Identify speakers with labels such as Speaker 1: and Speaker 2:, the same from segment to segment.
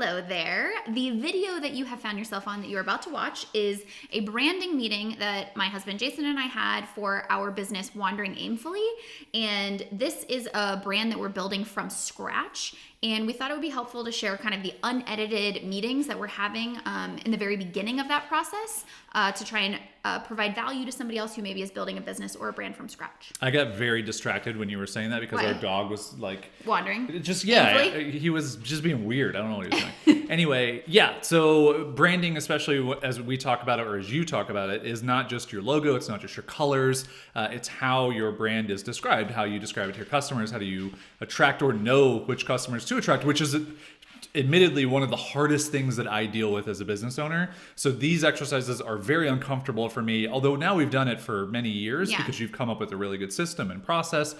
Speaker 1: Hello there. The video that you have found yourself on that you're about to watch is a branding meeting that my husband Jason and I had for our business Wandering Aimfully. And this is a brand that we're building from scratch. And we thought it would be helpful to share kind of the unedited meetings that we're having in the very beginning of that process to try and provide value to somebody else who maybe is building a business or a brand from scratch.
Speaker 2: I got very distracted when you were saying that because
Speaker 1: Why?
Speaker 2: Our dog was like...
Speaker 1: Wandering?
Speaker 2: He was just being weird. I don't know what he was doing. Anyway, yeah, so branding, especially as we talk about it or as you talk about it, is not just your logo, it's not just your colors, it's how your brand is described, how you describe it to your customers, how do you attract or know which customers to attract, which is admittedly one of the hardest things that I deal with as a business owner. So these exercises are very uncomfortable for me, although now we've done it for many years because you've come up with a really good system and process.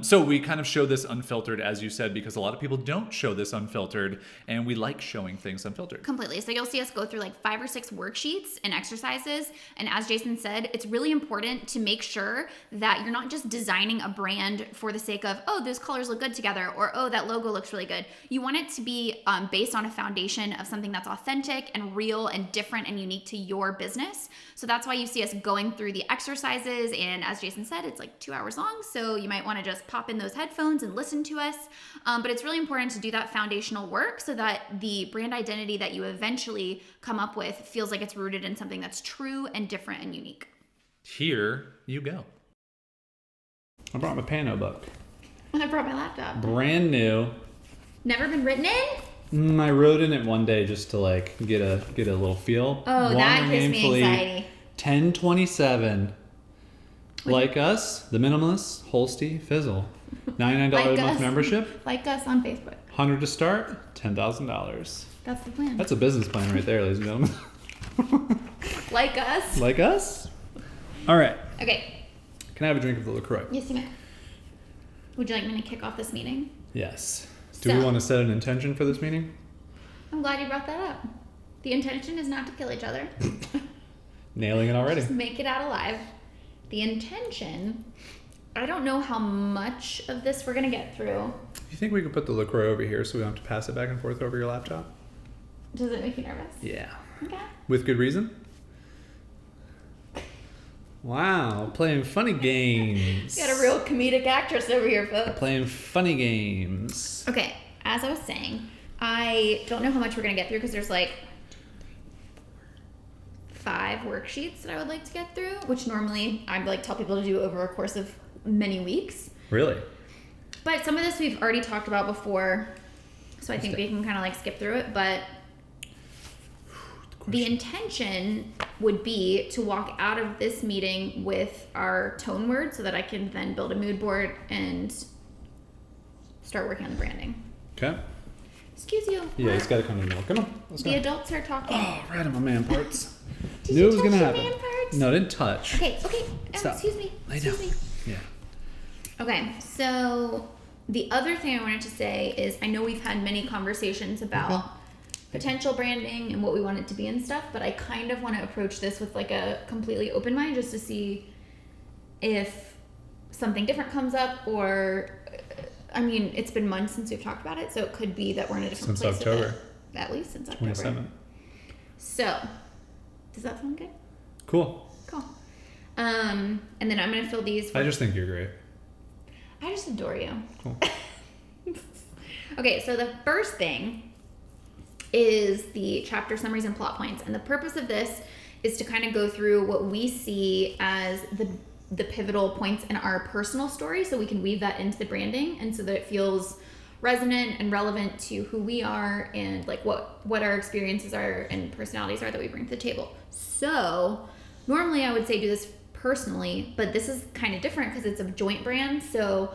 Speaker 2: So we kind of show this unfiltered, as you said, because a lot of people don't show this unfiltered, and we like showing things unfiltered.
Speaker 1: Completely. So you'll see us go through like 5 or 6 worksheets and exercises. And as Jason said, it's really important to make sure that you're not just designing a brand for the sake of, oh, those colors look good together, or oh, that logo looks really good. You want it to be based on a foundation of something that's authentic and real and different and unique to your business. So that's why you see us going through the exercises. And as Jason said, it's like 2 hours long. So you might want to just pop in those headphones and listen to us. But it's really important to do that foundational work so that the brand identity that you eventually come up with feels like it's rooted in something that's true and different and unique.
Speaker 2: Here you go.
Speaker 3: I brought my Pano book.
Speaker 1: I brought my laptop.
Speaker 3: Brand new.
Speaker 1: Never been written in?
Speaker 3: I wrote in it one day just to like get a little feel.
Speaker 1: Oh, that gives me anxiety.
Speaker 3: 1027. Like us, the Minimalists, Holsty, Fizzle. $99 a month membership.
Speaker 1: Like us on Facebook.
Speaker 3: 100 to start, $10,000.
Speaker 1: That's the plan.
Speaker 3: That's a business plan right there, ladies and gentlemen.
Speaker 1: Like us.
Speaker 3: Like us? All right.
Speaker 1: Okay.
Speaker 3: Can I have a drink of the LaCroix?
Speaker 1: Yes, you may. Would you like me to kick off this meeting?
Speaker 3: Yes. Do we want to set an intention for this meeting?
Speaker 1: I'm glad you brought that up. The intention is not to kill each other.
Speaker 3: Nailing it already.
Speaker 1: Just make it out alive. The intention, I don't know how much of this we're going to get through.
Speaker 3: You think we could put the LaCroix over here so we don't have to pass it back and forth over your laptop?
Speaker 1: Does it make you nervous?
Speaker 3: Yeah.
Speaker 1: Okay.
Speaker 3: With good reason? Wow, playing funny games.
Speaker 1: Got a real comedic actress over here, folks.
Speaker 3: Playing funny games.
Speaker 1: Okay, as I was saying, I don't know how much we're going to get through because there's like 5 worksheets that I would like to get through, which normally I'd like tell people to do over a course of many weeks.
Speaker 3: Really?
Speaker 1: But some of this we've already talked about before, so I think we can kind of like skip through it. But the intention would be to walk out of this meeting with our tone word so that I can then build a mood board and start working on the branding.
Speaker 3: Okay.
Speaker 1: Excuse you.
Speaker 3: Yeah, it's got to come to the middle. Come on, let's go.
Speaker 1: The adults are talking.
Speaker 3: Oh, right on my man parts.
Speaker 1: Did
Speaker 3: Knew
Speaker 1: you
Speaker 3: it was
Speaker 1: touch
Speaker 3: gonna
Speaker 1: your
Speaker 3: happen.
Speaker 1: man parts?
Speaker 3: No, I didn't touch.
Speaker 1: Okay.
Speaker 3: Stop.
Speaker 1: Excuse me.
Speaker 3: Lay down. Yeah.
Speaker 1: Okay, so the other thing I wanted to say is I know we've had many conversations about potential branding and what we want it to be and stuff, but I kind of want to approach this with like a completely open mind just to see if something different comes up or, I mean, it's been months since we've talked about it, so it could be that we're in a different place.
Speaker 3: Since October.
Speaker 1: At least since October.
Speaker 3: 27.
Speaker 1: So, does that sound good?
Speaker 3: Cool.
Speaker 1: And then I'm going to fill these.
Speaker 3: I just think you're great.
Speaker 1: I just adore you.
Speaker 3: Cool.
Speaker 1: Okay, so the first thing is the chapter summaries and plot points. And the purpose of this is to kind of go through what we see as the pivotal points in our personal story so we can weave that into the branding and so that it feels resonant and relevant to who we are and like what our experiences are and personalities are that we bring to the table. So normally I would say do this personally, but this is kind of different because it's a joint brand. So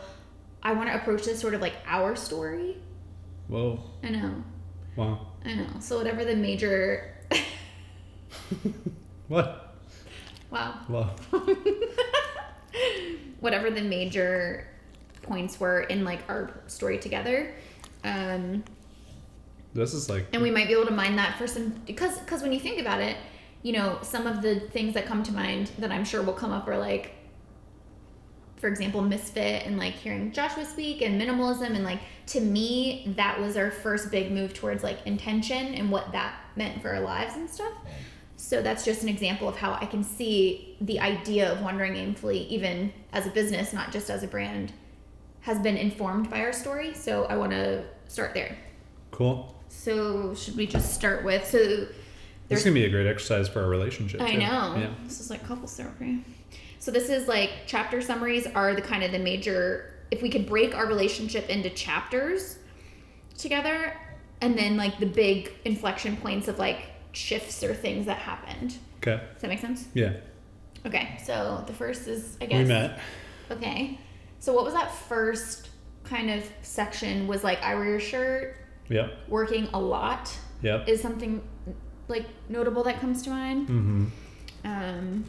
Speaker 1: I want to approach this sort of like our story.
Speaker 3: Whoa.
Speaker 1: I know.
Speaker 3: Wow.
Speaker 1: I know. So whatever the major...
Speaker 3: What?
Speaker 1: Wow.
Speaker 3: Wow.
Speaker 1: Whatever the major points were in like our story together.
Speaker 3: This is like...
Speaker 1: And we might be able to mine that for some... Because when you think about it, you know, some of the things that come to mind that I'm sure will come up are like for example, Misfit and like hearing Joshua speak and minimalism. And like, to me, that was our first big move towards like intention and what that meant for our lives and stuff. So that's just an example of how I can see the idea of Wandering Aimfully, even as a business, not just as a brand, has been informed by our story. So I want to start there.
Speaker 3: Cool.
Speaker 1: So should we just start with,
Speaker 3: This is going to be a great exercise for our relationship,
Speaker 1: I
Speaker 3: too.
Speaker 1: know.
Speaker 3: Yeah.
Speaker 1: This is like couple therapy. So this is like, chapter summaries are the kind of the major, if we could break our relationship into chapters together, and then like the big inflection points of like shifts or things that happened.
Speaker 3: Okay.
Speaker 1: Does that make sense?
Speaker 3: Yeah.
Speaker 1: Okay, so the first is, I guess.
Speaker 3: We met.
Speaker 1: Okay. So what was that first kind of section? Was like, I wear your shirt,
Speaker 3: Yep.
Speaker 1: working a lot
Speaker 3: Yep.
Speaker 1: is something like notable that comes to mind.
Speaker 3: Mm-hmm.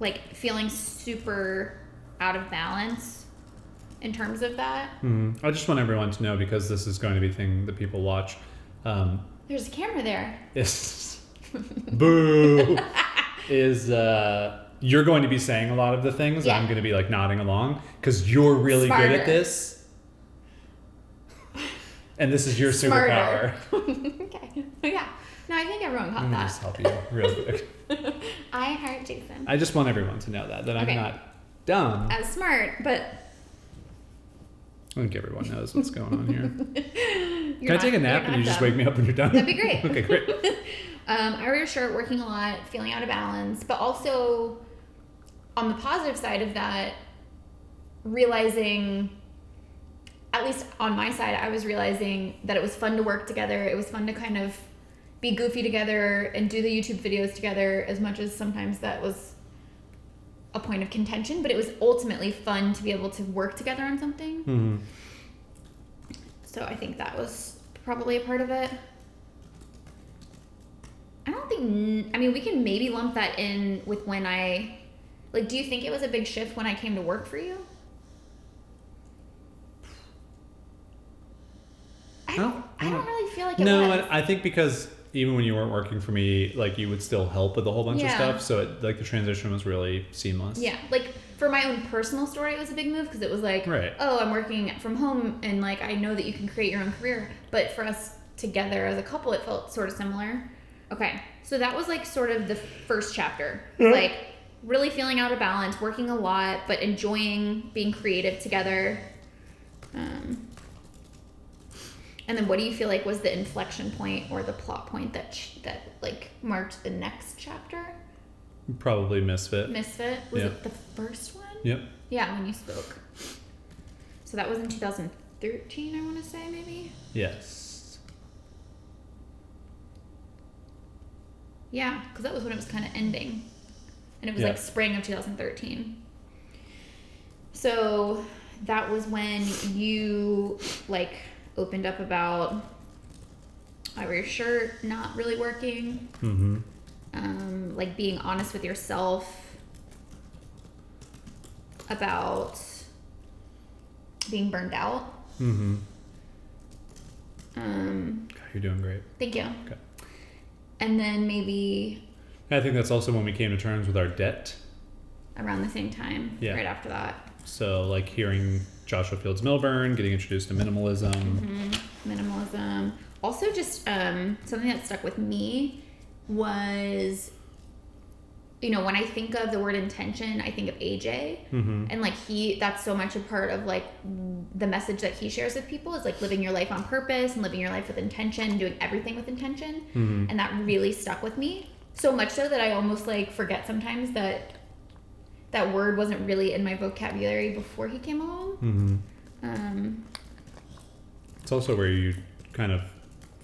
Speaker 1: Like feeling super out of balance in terms of that.
Speaker 3: Mm-hmm. I just want everyone to know, because this is going to be a thing that people watch.
Speaker 1: There's a camera there.
Speaker 3: Is boo is you're going to be saying a lot of the things.
Speaker 1: Yeah.
Speaker 3: I'm going to be like nodding along because you're really good
Speaker 1: Smarter.
Speaker 3: at this, and this is your
Speaker 1: Smarter.
Speaker 3: superpower.
Speaker 1: Okay. Yeah. No, I think everyone caught
Speaker 3: Let me
Speaker 1: that.
Speaker 3: just help you real quick.
Speaker 1: I heart Jason.
Speaker 3: I just want everyone to know that
Speaker 1: Okay.
Speaker 3: I'm not dumb.
Speaker 1: As smart, but
Speaker 3: I think everyone knows what's going on here.
Speaker 1: you're
Speaker 3: Can I
Speaker 1: not-
Speaker 3: take a nap
Speaker 1: you're
Speaker 3: and you
Speaker 1: not
Speaker 3: just
Speaker 1: dumb.
Speaker 3: wake me up when you're done?
Speaker 1: That'd be great.
Speaker 3: Okay, great.
Speaker 1: I wear your shirt, working a lot, feeling out of balance, but also on the positive side of that, realizing, at least on my side, I was realizing that it was fun to work together. It was fun to kind of be goofy together and do the YouTube videos together, as much as sometimes that was a point of contention, but it was ultimately fun to be able to work together on something.
Speaker 3: Mm-hmm.
Speaker 1: So I think that was probably a part of it. I don't think, I mean, we can maybe lump that in with when I, like, do you think it was a big shift when I came to work for you? I don't really feel like it
Speaker 3: No,
Speaker 1: was.
Speaker 3: and I think because even when you weren't working for me, like you would still help with a whole bunch of
Speaker 1: Yeah.
Speaker 3: stuff. So it, like the transition was really seamless.
Speaker 1: Yeah, like for my own personal story, it was a big move because it was like,
Speaker 3: Right.
Speaker 1: oh, I'm working from home and like I know that you can create your own career. But for us together as a couple, it felt sort of similar. Okay, so that was like sort of the first chapter. Like really feeling out of balance, working a lot, but enjoying being creative together. And then what do you feel like was the inflection point or the plot point that like marked the next chapter?
Speaker 3: Probably Misfit.
Speaker 1: Misfit? Was
Speaker 3: Yep.
Speaker 1: it the first one?
Speaker 3: Yep.
Speaker 1: Yeah, when you spoke. So that was in 2013, I want to say, maybe?
Speaker 3: Yes.
Speaker 1: Yeah, because that was when it was kind of ending. And it was
Speaker 3: Yeah.
Speaker 1: like spring of 2013. So that was when you like opened up about I wear your shirt not really working.
Speaker 3: Mm-hmm.
Speaker 1: Like being honest with yourself about being burned out.
Speaker 3: Mm-hmm.
Speaker 1: Um,
Speaker 3: You're doing great.
Speaker 1: Thank you.
Speaker 3: Okay.
Speaker 1: And then maybe
Speaker 3: I think that's also when we came to terms with our debt.
Speaker 1: around the same time,
Speaker 3: Yeah.
Speaker 1: right after that.
Speaker 3: So like hearing Joshua Fields Millburn, getting introduced to minimalism.
Speaker 1: Minimalism. Also just something that stuck with me was, you know, when I think of the word intention, I think of AJ.
Speaker 3: Mm-hmm.
Speaker 1: And like that's so much a part of like the message that he shares with people is like living your life on purpose and living your life with intention, doing everything with intention.
Speaker 3: Mm-hmm.
Speaker 1: And that really stuck with me. So much so that I almost like forget sometimes that that word wasn't really in my vocabulary before he came along.
Speaker 3: Mm-hmm. It's also where you kind of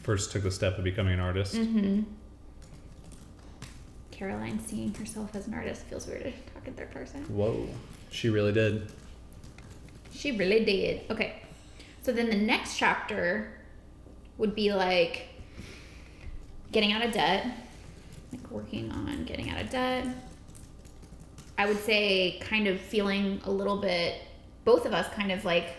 Speaker 3: first took the step of becoming an artist.
Speaker 1: Mm-hmm. Caroline seeing herself as an artist feels weird to talk in third person.
Speaker 3: Whoa. She really did.
Speaker 1: She really did. Okay. So then the next chapter would be like getting out of debt, like working on getting out of debt. I would say kind of feeling a little bit, both of us kind of like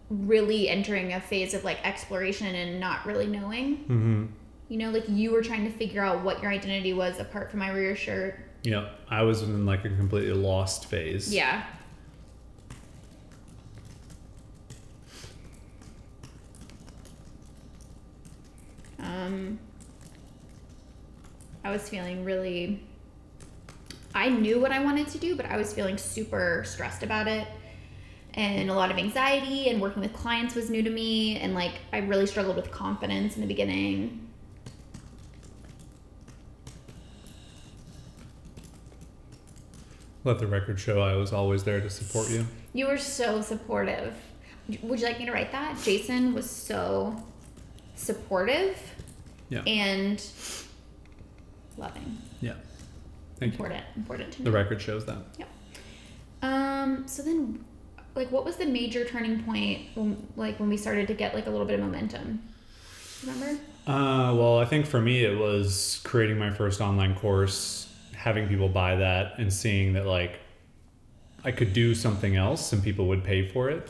Speaker 1: really entering a phase of like exploration and not really knowing.
Speaker 3: Mm-hmm.
Speaker 1: You know, like you were trying to figure out what your identity was apart from I wear your shirt.
Speaker 3: Yeah, I was in like a completely lost phase.
Speaker 1: Yeah. I was feeling really, I knew what I wanted to do, but I was feeling super stressed about it. And a lot of anxiety, and working with clients was new to me. And like, I really struggled with confidence in the beginning.
Speaker 3: Let the record show I was always there to support you.
Speaker 1: You were so supportive. Would you like me to write that? Jason was so supportive
Speaker 3: Yeah.
Speaker 1: and loving.
Speaker 3: Yeah. Thank you.
Speaker 1: Important to me.
Speaker 3: The record shows that.
Speaker 1: Yep. So then, like, what was the major turning point when we started to get like a little bit of momentum? Remember?
Speaker 3: Well, I think for me it was creating my first online course, having people buy that, and seeing that like I could do something else and people would pay for it.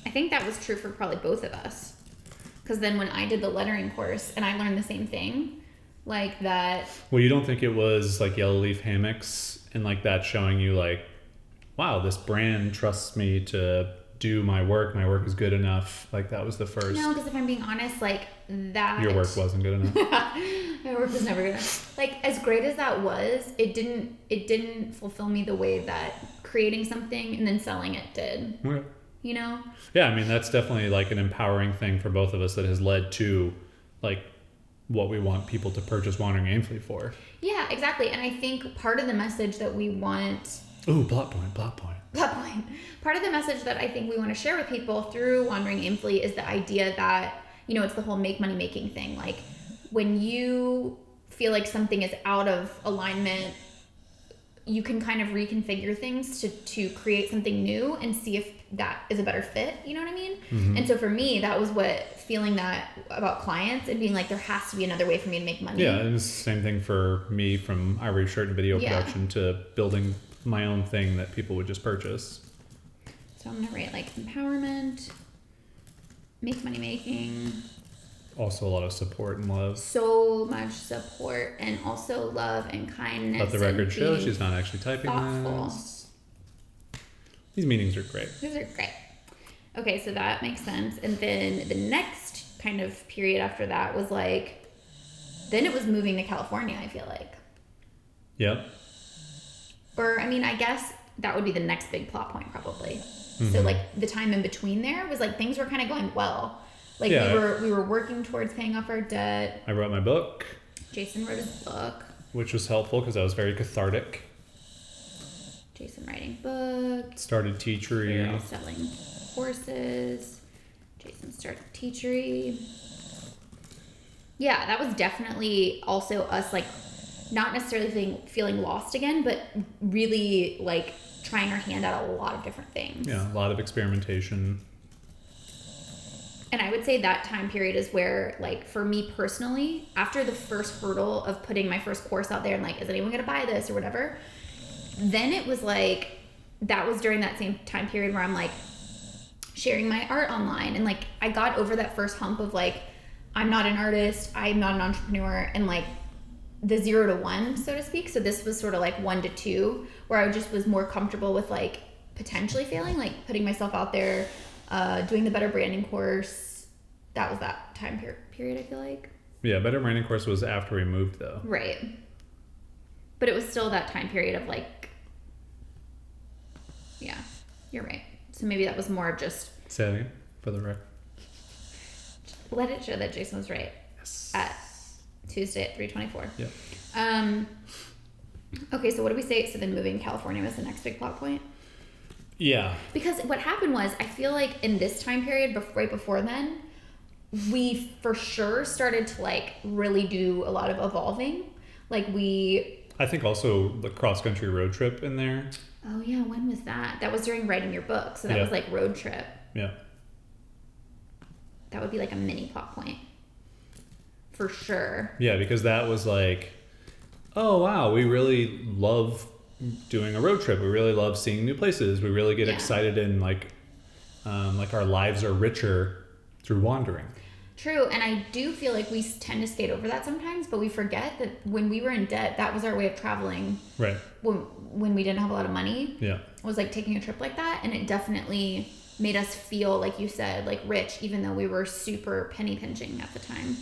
Speaker 1: I think that was true for probably both of us. Because then when I did the lettering course and I learned the same thing, like that.
Speaker 3: Well, you don't think it was like yellow leaf hammocks and like that showing you like, wow, this brand trusts me to do my work. My work is good enough. Like that was the first.
Speaker 1: No, because if I'm being honest, like that.
Speaker 3: Your work wasn't good enough.
Speaker 1: My work was never good enough. Like as great as that was, it didn't fulfill me the way that creating something and then selling it did.
Speaker 3: Okay.
Speaker 1: You know?
Speaker 3: Yeah, I mean that's definitely like an empowering thing for both of us that has led to like what we want people to purchase Wandering Aimfully for.
Speaker 1: Yeah, exactly. And I think part of the message that we want.
Speaker 3: Ooh, plot point.
Speaker 1: That point. Part of the message that I think we want to share with people through Wandering Aimfully is the idea that, you know, it's the whole make money making thing. Like when you feel like something is out of alignment, you can kind of reconfigure things to create something new and see if that is a better fit. You know what I mean?
Speaker 3: Mm-hmm.
Speaker 1: And so for me, that was what feeling that about clients and being like, there has to be another way for me to make money.
Speaker 3: Yeah, and it's the same thing for me from Ivory Shirt and video production to building my own thing that people would just purchase.
Speaker 1: So I'm going to write like empowerment, make money making.
Speaker 3: Also a lot of support and love.
Speaker 1: So much support and also love and kindness.
Speaker 3: Let the record show she's not actually typing
Speaker 1: thoughtful.
Speaker 3: this. These meetings are great.
Speaker 1: These are great. Okay, so that makes sense. And then the next kind of period after that was like, then it was moving to California, I feel like.
Speaker 3: Yep.
Speaker 1: Or, I mean, I guess that would be the next big plot point probably. So like the time in between there was like things were kind of going well. Like we were working towards paying off our debt.
Speaker 3: I wrote my book.
Speaker 1: Jason wrote his book.
Speaker 3: Which was helpful because I was very cathartic.
Speaker 1: Jason writing books.
Speaker 3: Started Teachery.
Speaker 1: Selling courses. Jason started Teachery. Yeah, that was definitely also us like not necessarily feeling lost again, but really like trying our hand at a lot of different things.
Speaker 3: Yeah, a lot of experimentation.
Speaker 1: And I would say that time period is where, like, for me personally, after the first hurdle of putting my first course out there and, like, is anyone going to buy this or whatever, then it was like, that was during that same time period where I'm, like, sharing my art online. And, like, I got over that first hump of, like, I'm not an artist, I'm not an entrepreneur, and, like, the 0 to 1, so to speak. So this was sort of, like, 1 to 2, where I just was more comfortable with, like, potentially failing, like, putting myself out there, doing the Better Branding course. That was that time period, I feel like.
Speaker 3: Yeah, Better Branding course was after we moved, though.
Speaker 1: Right. But it was still that time period of like, yeah, you're right. So maybe that was more of just...
Speaker 3: Say that again, for the record.
Speaker 1: Let it show that Jason was right.
Speaker 3: Yes.
Speaker 1: At Tuesday at 3:24.
Speaker 3: Yep.
Speaker 1: Okay, so what did we say? So then moving to California was the next big plot point?
Speaker 3: Yeah.
Speaker 1: Because what happened was, I feel like in this time period, right before then, we for sure started to like really do a lot of evolving. Like
Speaker 3: I think also the cross-country road trip in there.
Speaker 1: Oh yeah, when was that? That was during writing your book. So that was like road trip.
Speaker 3: Yeah.
Speaker 1: That would be like a mini plot point. For sure.
Speaker 3: Yeah, because that was like, oh wow, we really love doing a road trip. We really love seeing new places. We really get excited and like our lives are richer through wandering.
Speaker 1: True, and I do feel like we tend to skate over that sometimes, but we forget that when we were in debt, that was our way of traveling.
Speaker 3: Right.
Speaker 1: When we didn't have a lot of money.
Speaker 3: Yeah.
Speaker 1: Was like taking a trip like that, and it definitely made us feel, like you said, like rich, even though we were super penny pinching at the time.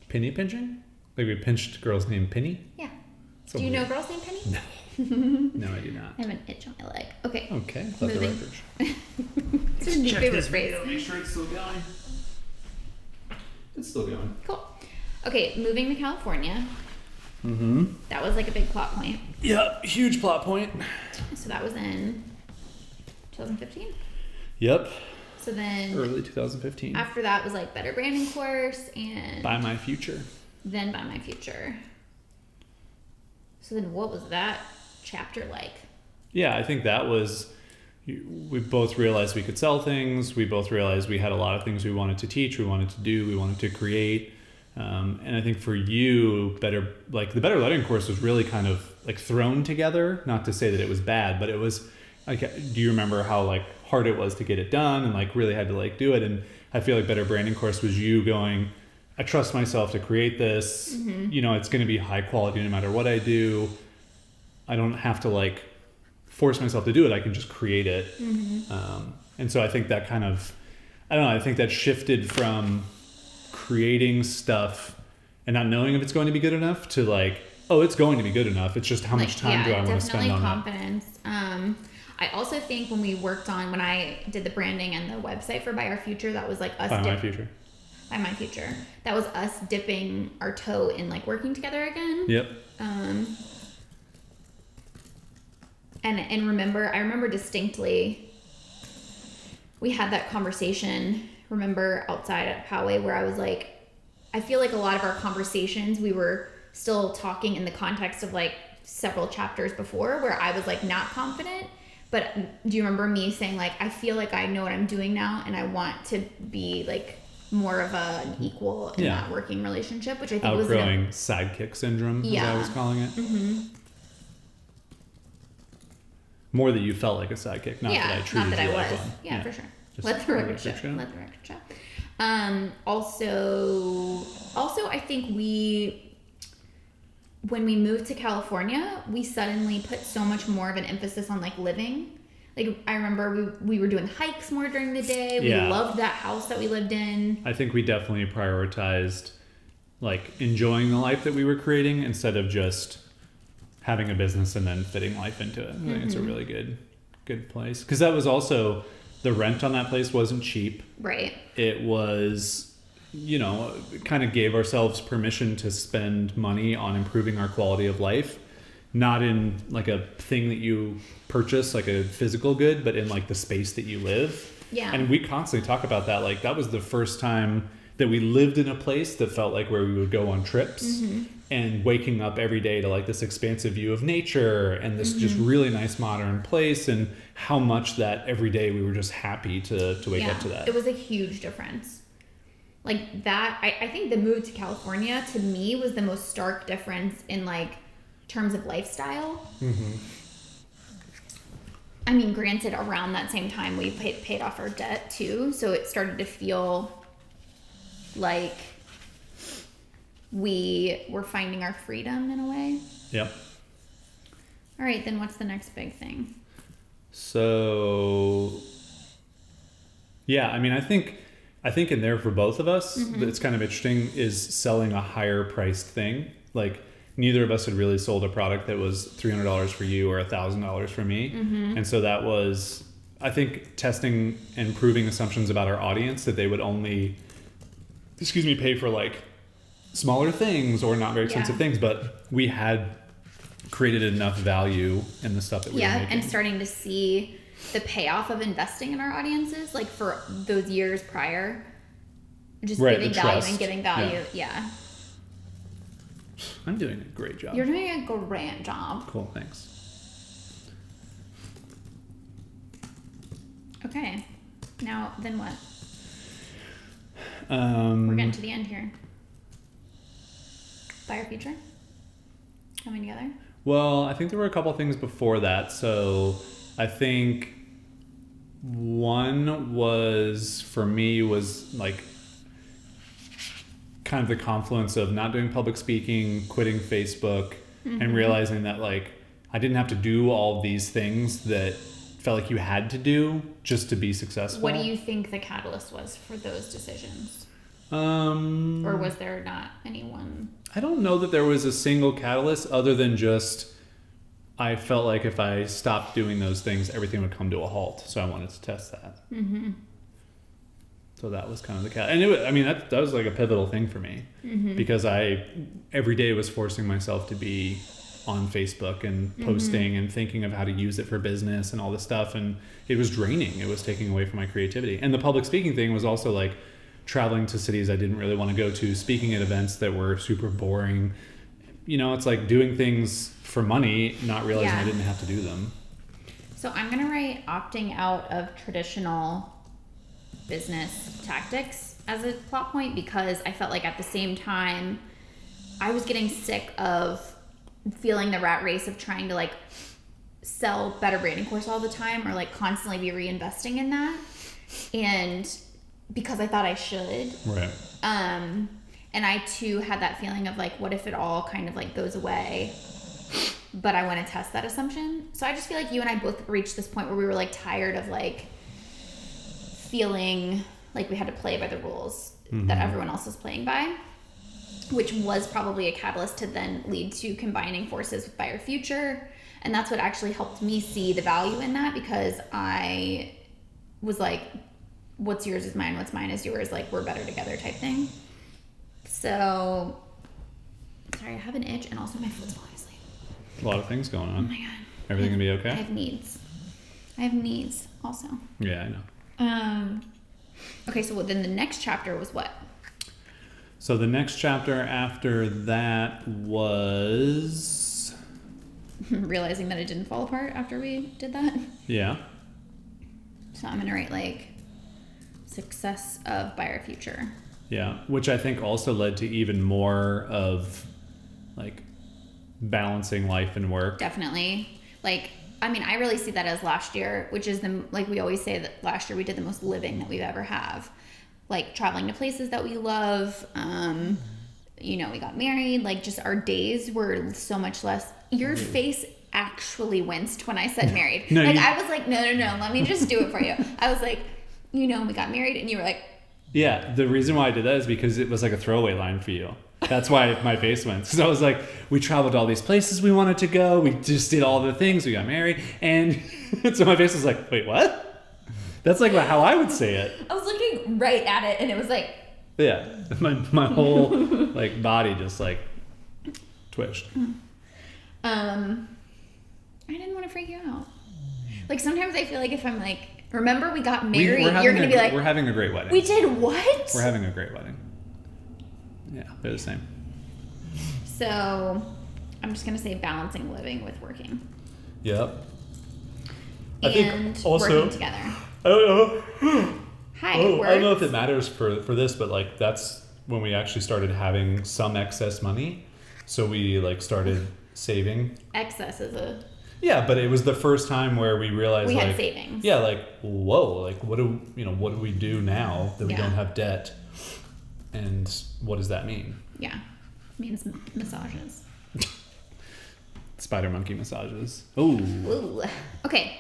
Speaker 3: Penny pinching? Like we pinched girls named Penny?
Speaker 1: Yeah.
Speaker 3: So
Speaker 1: do you know
Speaker 3: weird.
Speaker 1: girls named Penny?
Speaker 3: No. No, I do not.
Speaker 1: I have an itch on my leg. Okay.
Speaker 3: Okay. Let the
Speaker 1: Moving.
Speaker 3: record.
Speaker 1: It's my new favorite phrase.
Speaker 3: Make sure it's still going. It's still going.
Speaker 1: Cool. Okay, moving to California.
Speaker 3: Mm-hmm.
Speaker 1: That was like a big plot point.
Speaker 3: Yep. Huge plot point.
Speaker 1: So that was in 2015.
Speaker 3: Yep.
Speaker 1: So then
Speaker 3: Early 2015.
Speaker 1: after that was like better branding course and
Speaker 3: Buy My Future.
Speaker 1: then Buy My Future. So then what was that chapter like?
Speaker 3: Yeah, I think that was, we both realized we could sell things. We both realized we had a lot of things we wanted to teach, we wanted to do, we wanted to create. And I think for you, the Better Lettering course was really kind of like thrown together. Not to say that it was bad, but it was like, do you remember how like hard it was to get it done and like really had to like do it? And I feel like Better Branding course was you going, I trust myself to create this.
Speaker 1: Mm-hmm.
Speaker 3: You know, it's going to be high quality no matter what I do. I don't have to like force myself to do it. I can just create it.
Speaker 1: Mm-hmm.
Speaker 3: And so I think that kind of, I don't know, I think that shifted from creating stuff and not knowing if it's going to be good enough to like, oh, it's going to be good enough. It's just how much time do I want to spend on
Speaker 1: confidence. I also think when I did the branding and the website for Buy Our Future, that was like us.
Speaker 3: Buy My Future.
Speaker 1: Buy My Future. That was us dipping our toe in like working together again.
Speaker 3: Yep.
Speaker 1: And I remember distinctly, we had that conversation, remember, outside at Poway, where I was like, I feel like a lot of our conversations, we were still talking in the context of like several chapters before, where I was like not confident. But do you remember me saying like, I feel like I know what I'm doing now, and I want to be like more of an equal in that working relationship, which I think
Speaker 3: outgrowing sidekick syndrome, as I was calling it.
Speaker 1: Mm-hmm.
Speaker 3: More that you felt like a sidekick, not that I treated you like one.
Speaker 1: Yeah, for sure.
Speaker 3: Just
Speaker 1: Let the record show.
Speaker 3: show.
Speaker 1: Let the record show. Also, I think when we moved to California, we suddenly put so much more of an emphasis on like living. Like I remember we were doing hikes more during the day. We loved that house that we lived in.
Speaker 3: I think we definitely prioritized like enjoying the life that we were creating instead of just having a business and then fitting life into it. I think it's a really good place. Because that was also, the rent on that place wasn't cheap.
Speaker 1: Right.
Speaker 3: It was, kind of gave ourselves permission to spend money on improving our quality of life. Not in like a thing that you purchase, like a physical good, but in like the space that you live.
Speaker 1: Yeah.
Speaker 3: And we constantly talk about that. Like that was the first time that we lived in a place that felt like where we would go on trips. And waking up every day to like this expansive view of nature and this just really nice modern place, and how much that every day we were just happy to wake up to that.
Speaker 1: It was a huge difference. Like that, I think the move to California to me was the most stark difference in like terms of lifestyle. I mean, granted, around that same time we paid off our debt too, so it started to feel like we were finding our freedom in a way.
Speaker 3: Yep.
Speaker 1: All right, then what's the next big thing?
Speaker 3: So, yeah, I mean, I think in there for both of us, it's kind of interesting is selling a higher priced thing. Like neither of us had really sold a product that was $300 for you or $1,000 for me. And so that was, I think, testing and proving assumptions about our audience that they would only, pay for like smaller things or not very expensive things, but we had created enough value in the stuff that we were making.
Speaker 1: And starting to see the payoff of investing in our audiences, like for those years prior, just giving value and giving value. Yeah.
Speaker 3: I'm doing a great job.
Speaker 1: You're doing a great job.
Speaker 3: Cool, thanks.
Speaker 1: Okay. Now, then what?
Speaker 3: We're
Speaker 1: We're getting to the end here. Buy Our Future? Coming together?
Speaker 3: Well, I think there were a couple things before that. So I think one was, for me, was like kind of the confluence of not doing public speaking, quitting Facebook, and realizing that like I didn't have to do all these things that felt like you had to do just to be successful.
Speaker 1: What do you think the catalyst was for those decisions? Or was there not anyone?
Speaker 3: I don't know that there was a single catalyst other than just I felt like if I stopped doing those things, everything would come to a halt. So I wanted to test that. Mm-hmm. So that was kind of the catalyst. And I mean, that was like a pivotal thing for me because I every day was forcing myself to be on Facebook and posting and thinking of how to use it for business and all this stuff. And it was draining. It was taking away from my creativity. And the public speaking thing was also like traveling to cities I didn't really want to go to, speaking at events that were super boring. You know, it's like doing things for money, not realizing I didn't have to do them.
Speaker 1: So I'm going to write opting out of traditional business tactics as a plot point because I felt like at the same time I was getting sick of feeling the rat race of trying to like sell better branding course all the time or like constantly be reinvesting in that, and because I thought I should,
Speaker 3: right.
Speaker 1: And I too had that feeling of like, what if it all kind of like goes away, but I want to test that assumption. So I just feel like you and I both reached this point where we were like tired of like feeling like we had to play by the rules that everyone else was playing by, which was probably a catalyst to then lead to combining forces with Buyer Future. And that's what actually helped me see the value in that, because I was like, what's yours is mine, what's mine is yours, like we're better together type thing. So, sorry, I have an itch and also my foot's falling asleep.
Speaker 3: A lot of things going on.
Speaker 1: Oh my God.
Speaker 3: Everything gonna be okay?
Speaker 1: I have needs also.
Speaker 3: Yeah, I know.
Speaker 1: Okay, so then the next chapter was what?
Speaker 3: So the next chapter after that was...
Speaker 1: realizing that it didn't fall apart after we did that.
Speaker 3: Yeah.
Speaker 1: So I'm gonna write like success of Buyer Future.
Speaker 3: Yeah, which I think also led to even more of like balancing life and work.
Speaker 1: Definitely. Like, I mean, I really see that as last year, which is like we always say that last year we did the most living that we've ever have. Like traveling to places that we love. You know, we got married. Like just our days were so much less. Your face actually winced when I said married.
Speaker 3: No,
Speaker 1: I was like, no, let me just do it for you. I was like, you know, we got married, and you were like,
Speaker 3: yeah, the reason why I did that is because it was like a throwaway line for you. That's why my face went. Because I was like, we traveled to all these places we wanted to go. We just did all the things. We got married. And so my face was like, wait, what? That's like how I would say it.
Speaker 1: I was looking right at it, and it was like...
Speaker 3: Yeah. My whole like body just like twitched.
Speaker 1: I didn't want to freak you out. Like sometimes I feel like if I'm like, remember we got married, you're going to be like...
Speaker 3: We're having a great wedding.
Speaker 1: We did what?
Speaker 3: We're having a great wedding. Yeah, they're the same.
Speaker 1: So I'm just going to say balancing living with working.
Speaker 3: Yep.
Speaker 1: And working together.
Speaker 3: I don't know.
Speaker 1: Hi,
Speaker 3: I don't know if it matters for this, but like that's when we actually started having some excess money. So we like started saving.
Speaker 1: Excess is a...
Speaker 3: Yeah, but it was the first time where we realized
Speaker 1: we
Speaker 3: like
Speaker 1: had savings.
Speaker 3: Yeah, like whoa, like what do we do now that we don't have debt? And what does that mean?
Speaker 1: Yeah. It means massages.
Speaker 3: Spider monkey massages. Ooh.
Speaker 1: Okay.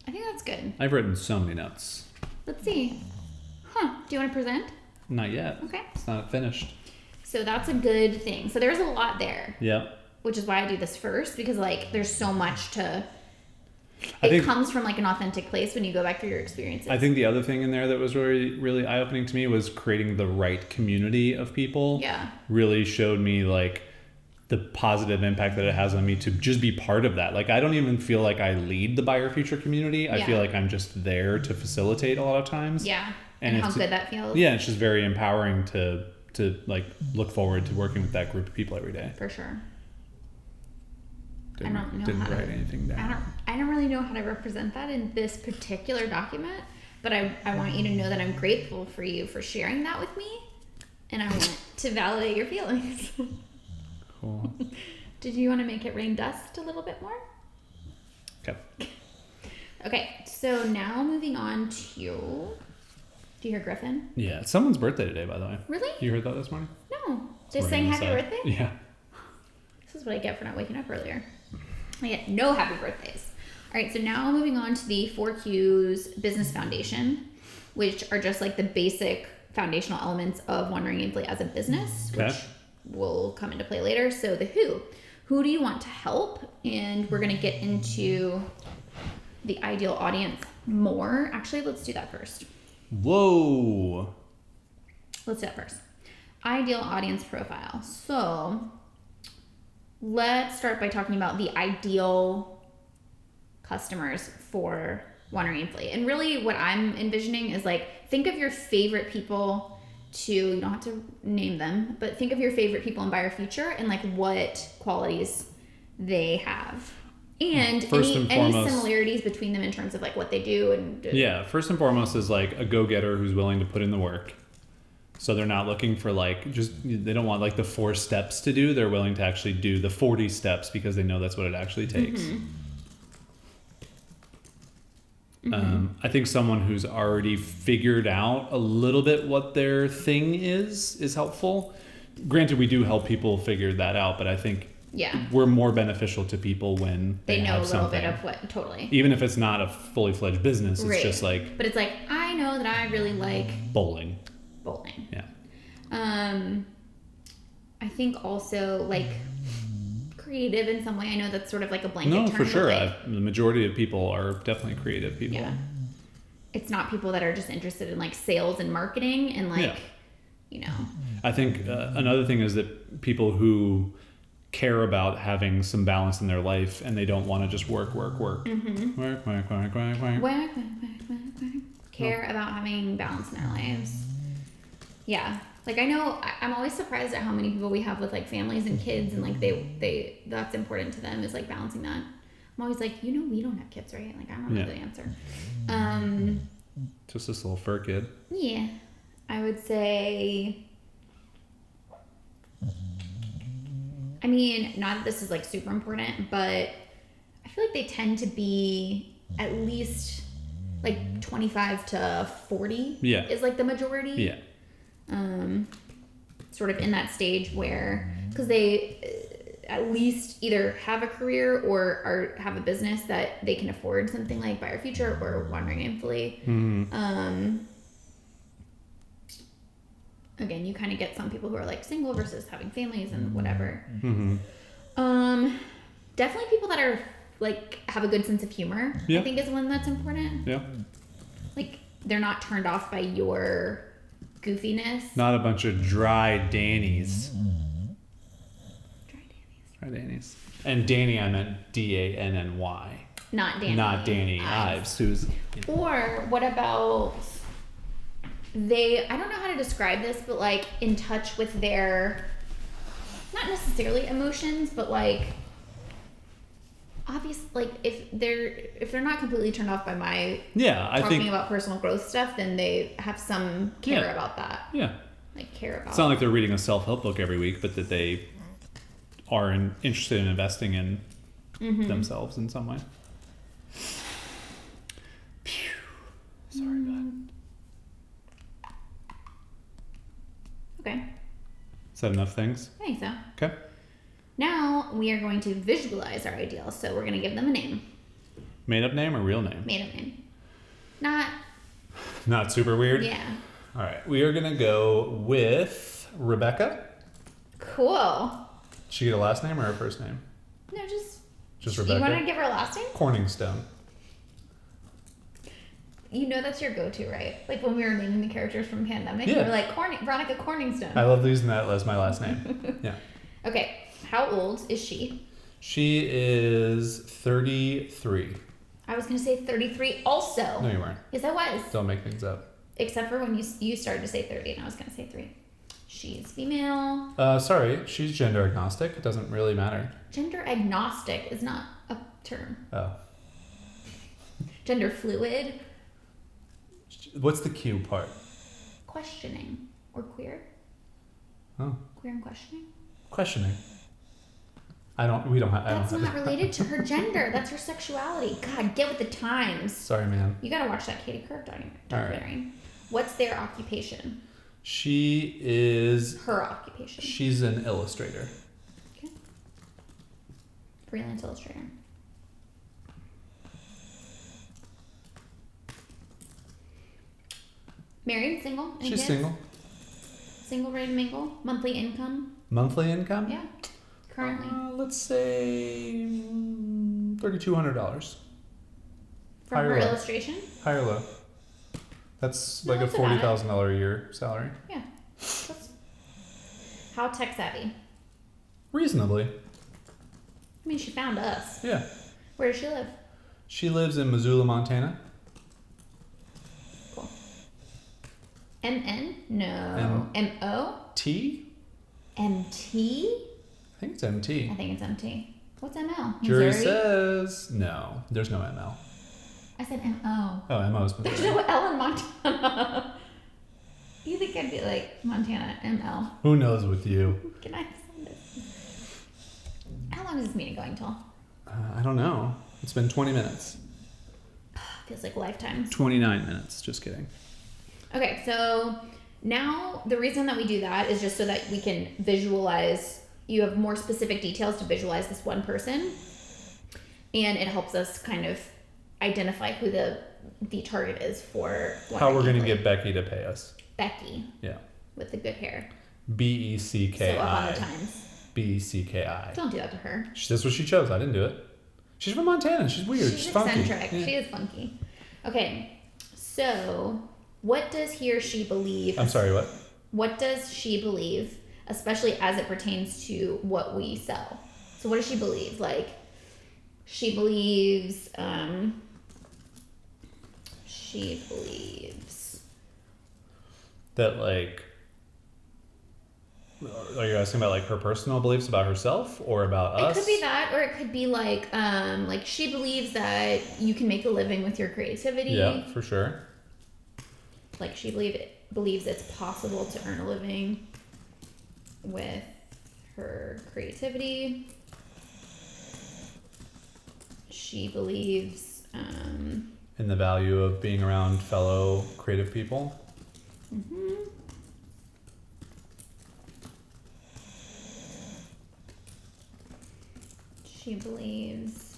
Speaker 1: I think that's good.
Speaker 3: I've written so many notes.
Speaker 1: Let's see. Do you want to present?
Speaker 3: Not yet.
Speaker 1: Okay.
Speaker 3: It's not finished.
Speaker 1: So that's a good thing. So there's a lot there.
Speaker 3: Yep.
Speaker 1: Which is why I do this first, because like there's so much to...
Speaker 3: I think
Speaker 1: comes from like an authentic place when you go back through your experiences.
Speaker 3: I think the other thing in there that was really, really eye-opening to me was creating the right community of people.
Speaker 1: Yeah.
Speaker 3: Really showed me like the positive impact that it has on me to just be part of that. Like I don't even feel like I lead the Buyer Future community. I feel like I'm just there to facilitate a lot of times.
Speaker 1: Yeah. And how good that feels.
Speaker 3: Yeah, it's just very empowering to like look forward to working with that group of people every day.
Speaker 1: For sure.
Speaker 3: Didn't write anything down.
Speaker 1: I don't really know how to represent that in this particular document, but I want you to know that I'm grateful for you for sharing that with me, and I want to validate your feelings.
Speaker 3: Cool.
Speaker 1: Did you want to make it rain dust a little bit more?
Speaker 3: Okay.
Speaker 1: Okay, so now moving on to Do you hear Griffin?
Speaker 3: Yeah, it's someone's birthday today, by the way.
Speaker 1: Really?
Speaker 3: You heard that this morning?
Speaker 1: No. They
Speaker 3: We're
Speaker 1: sang
Speaker 3: gonna
Speaker 1: happy
Speaker 3: say.
Speaker 1: birthday?
Speaker 3: Yeah.
Speaker 1: This is what I get for not waking up earlier. I get no happy birthdays. All right, so now moving on to the 4Qs Business Foundation, which are just like the basic foundational elements of Wandering Aimfully as a business,
Speaker 3: Okay.
Speaker 1: which will come into play later. So the who. Who do you want to help? And we're going to get into the ideal audience more. Actually, let's do that first.
Speaker 3: Whoa.
Speaker 1: Let's do that first. Ideal audience profile. So let's start by talking about the ideal customers for Wandering Aimfully. And really what I'm envisioning is like, think of your favorite people you don't have to name them, but think of your favorite people in Buyer Future and like what qualities they have. And any similarities between them in terms of like what they do and
Speaker 3: Yeah, first and foremost is like a go-getter who's willing to put in the work. So they're not looking for like they don't want like the 4 steps to do. They're willing to actually do the 40 steps because they know that's what it actually takes. I think someone who's already figured out a little bit what their thing is helpful. Granted, we do help people figure that out, but I think we're more beneficial to people when
Speaker 1: they know
Speaker 3: have
Speaker 1: a little
Speaker 3: something.
Speaker 1: bit of what totally.
Speaker 3: Even if it's not a fully fledged business, it's just like.
Speaker 1: But it's like, I know that I really like
Speaker 3: bowling.
Speaker 1: Yeah. I think also like creative in some way. I know that's sort of like a blanket term.
Speaker 3: No, for sure.
Speaker 1: Like,
Speaker 3: The majority of people are definitely creative people.
Speaker 1: Yeah. It's not people that are just interested in like sales and marketing and like, you know.
Speaker 3: I think another thing is that people who care about having some balance in their life and they don't want to just work.
Speaker 1: Mm-hmm.
Speaker 3: Work.
Speaker 1: Care about having balance in their lives. Yeah. Like I know I'm always surprised at how many people we have with like families and kids and like they that's important to them is like balancing that. I'm always like, we don't have kids, right? Like I don't know the answer.
Speaker 3: Just this little fur kid.
Speaker 1: Yeah. I would say I mean, not that this is like super important, but I feel like they tend to be at least like 25 to 40 is like the majority.
Speaker 3: Yeah.
Speaker 1: Sort of in that stage where, because they at least either have a career or have a business that they can afford something like Buyer Future or Wandering Aimfully. Again, you kind of get some people who are like single versus having families and whatever. Definitely people that are like have a good sense of humor. I think is one that's important.
Speaker 3: Yeah.
Speaker 1: Like they're not turned off by your goofiness.
Speaker 3: Not a bunch of dry Dannies.
Speaker 1: Dry
Speaker 3: Dannies. And Danny, I meant Danny.
Speaker 1: Not Danny.
Speaker 3: Not Danny Ives. Susan.
Speaker 1: Or what about I don't know how to describe this, but like in touch with their, not necessarily emotions, but like obvious, like if they're not completely turned off by my talking about personal growth stuff, then they have some care about that.
Speaker 3: Yeah.
Speaker 1: Like care about.
Speaker 3: It's not like they're reading a self-help book every week, but that they are interested in investing in themselves in some way. Phew. Sorry, bud.
Speaker 1: Okay.
Speaker 3: Is that enough things?
Speaker 1: I think so.
Speaker 3: Okay.
Speaker 1: Now we are going to visualize our ideal, so we're going to give them a name.
Speaker 3: Made up name or real name?
Speaker 1: Made up name. Not
Speaker 3: super weird?
Speaker 1: Yeah.
Speaker 3: All right. We are going to go with Rebecca.
Speaker 1: Cool.
Speaker 3: She get a last name or a first name?
Speaker 1: No,
Speaker 3: just Rebecca.
Speaker 1: You want to give her a last name?
Speaker 3: Corningstone.
Speaker 1: You know that's your go-to, right? Like when we were naming the characters from Pandemic, you were like Veronica Corningstone.
Speaker 3: I love using that as my last name. Yeah.
Speaker 1: Okay. How old is she?
Speaker 3: She is 33.
Speaker 1: I was going to say 33 also.
Speaker 3: No, you weren't.
Speaker 1: Yes, I was.
Speaker 3: Don't make things up.
Speaker 1: Except for when you started to say 30 and I was going to say 3. She's female.
Speaker 3: Sorry, she's gender agnostic. It doesn't really matter.
Speaker 1: Gender agnostic is not a term.
Speaker 3: Oh.
Speaker 1: Gender fluid.
Speaker 3: What's the Q part?
Speaker 1: Questioning or queer.
Speaker 3: Oh.
Speaker 1: Queer and questioning.
Speaker 3: Questioning. We don't have.
Speaker 1: That's not related to her gender. That's her sexuality. God, get with the times.
Speaker 3: Sorry, man.
Speaker 1: You gotta watch that Katie Couric documentary. What's their occupation?
Speaker 3: She's
Speaker 1: Her occupation.
Speaker 3: an illustrator.
Speaker 1: Okay. Freelance illustrator. Married, single? Any
Speaker 3: She's
Speaker 1: kids?
Speaker 3: single.
Speaker 1: Single, ready to mingle? Monthly income?
Speaker 3: Monthly income?
Speaker 1: Yeah. Currently.
Speaker 3: Let's say $3,200.
Speaker 1: From
Speaker 3: higher
Speaker 1: her
Speaker 3: low.
Speaker 1: illustration?
Speaker 3: High or low? That's
Speaker 1: No,
Speaker 3: like a
Speaker 1: that's about it.
Speaker 3: $40,000 a year salary.
Speaker 1: Yeah. That's... How tech savvy?
Speaker 3: Reasonably.
Speaker 1: I mean, she found us.
Speaker 3: Yeah.
Speaker 1: Where does she live?
Speaker 3: She lives in Missoula, Montana.
Speaker 1: Cool. MN? No. MO?
Speaker 3: T?
Speaker 1: MT?
Speaker 3: I think it's MT.
Speaker 1: I think it's MT. What's ML?
Speaker 3: Jury
Speaker 1: Missouri?
Speaker 3: says no. There's no ML.
Speaker 1: I said MO.
Speaker 3: Oh, MO is
Speaker 1: There's
Speaker 3: Missouri.
Speaker 1: no L in Montana. You think I'd be like Montana ML?
Speaker 3: Who knows with you?
Speaker 1: Can I send it? How long is this meeting going till?
Speaker 3: I don't know. It's been 20 minutes.
Speaker 1: Feels like lifetimes.
Speaker 3: 29 minutes. Just kidding.
Speaker 1: Okay, so now the reason that we do that is just so that we can visualize. You have more specific details to visualize this one person, and it helps us kind of identify who the target is for
Speaker 3: How we're going to
Speaker 1: Aimfully.
Speaker 3: get Becky to pay us.
Speaker 1: Becky
Speaker 3: Yeah.
Speaker 1: with the good hair.
Speaker 3: BECKI.
Speaker 1: So up on the times.
Speaker 3: BECKI.
Speaker 1: Don't do that to her.
Speaker 3: That's what she chose. I didn't do it. She's from Montana. She's weird.
Speaker 1: She's
Speaker 3: funky.
Speaker 1: eccentric.
Speaker 3: Yeah.
Speaker 1: She is funky. Okay, so what does he or she believe?
Speaker 3: I'm sorry, what?
Speaker 1: What does she believe, especially as it pertains to what we sell? So what does she believe? Like, she believes,
Speaker 3: That, like, are you asking about, like, her personal beliefs about herself or about us?
Speaker 1: It could be that, or it could be like she believes that you can make a living with your creativity.
Speaker 3: Yeah, for sure.
Speaker 1: Like she believes it's possible to earn a living with her creativity. She believes
Speaker 3: In the value of being around fellow creative people.
Speaker 1: mhm. She believes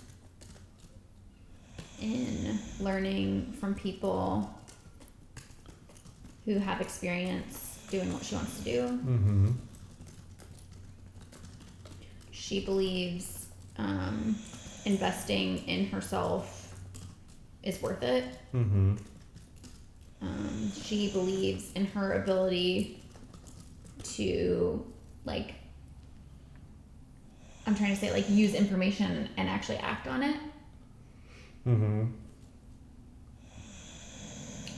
Speaker 1: in learning from people who have experience doing what she wants to do.
Speaker 3: Mm-hmm.
Speaker 1: She believes investing in herself is worth it.
Speaker 3: Mm-hmm.
Speaker 1: She believes in her ability to, like, I'm trying to say, like, use information and actually act on it.
Speaker 3: Mm-hmm.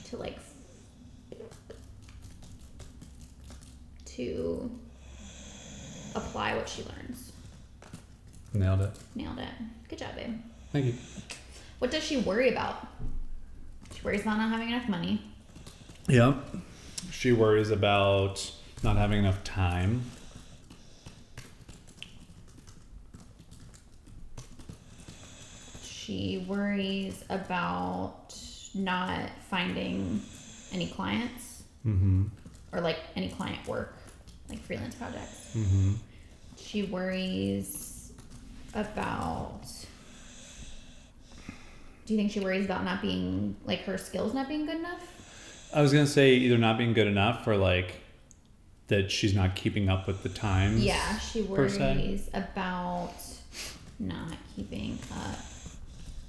Speaker 1: To, like, to apply what she learns.
Speaker 3: Nailed it.
Speaker 1: Nailed it. Good job, babe.
Speaker 3: Thank you.
Speaker 1: What does she worry about? She worries about not having enough money.
Speaker 3: Yeah. She worries about not having enough time.
Speaker 1: She worries about not finding any clients
Speaker 3: Mm-hmm.
Speaker 1: or, like, any client work, like freelance projects.
Speaker 3: Mm-hmm.
Speaker 1: She worries about... Do you think she worries about not being, like, her skills not being good enough?
Speaker 3: I was gonna say either not being good enough or like that she's not keeping up with the times.
Speaker 1: Yeah, she
Speaker 3: per se.
Speaker 1: worries about not keeping up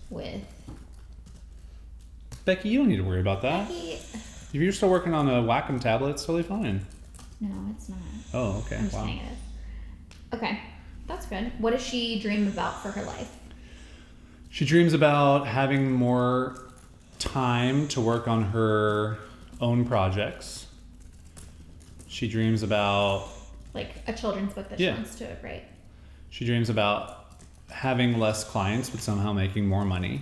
Speaker 1: with...
Speaker 3: Becky, you don't need to worry about that.
Speaker 1: Becky...
Speaker 3: If you're still working on a Wacom tablet, it's totally fine.
Speaker 1: No, it's not.
Speaker 3: Oh, okay.
Speaker 1: I'm just
Speaker 3: Wow.
Speaker 1: saying it is. Okay, that's good. What does she dream about for her life?
Speaker 3: She dreams about having more time to work on her own projects. She dreams about...
Speaker 1: Like a children's book that
Speaker 3: Yeah.
Speaker 1: she wants to write.
Speaker 3: She dreams about having less clients but somehow making more money.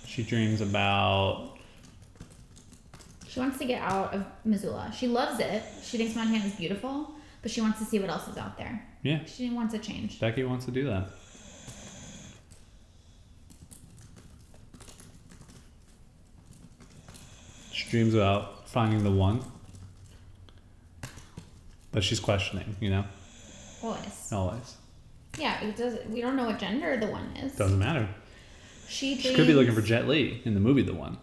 Speaker 3: She dreams about...
Speaker 1: She wants to get out of Missoula. She loves it. She thinks Montana is beautiful, but she wants to see what else is out there.
Speaker 3: Yeah,
Speaker 1: She wants a change.
Speaker 3: Becky wants to do that. She dreams about finding the one. But she's questioning, you know?
Speaker 1: Always.
Speaker 3: Always.
Speaker 1: Yeah, we don't know what gender the one is.
Speaker 3: Doesn't matter.
Speaker 1: She
Speaker 3: She could be looking for Jet Li in the movie The One.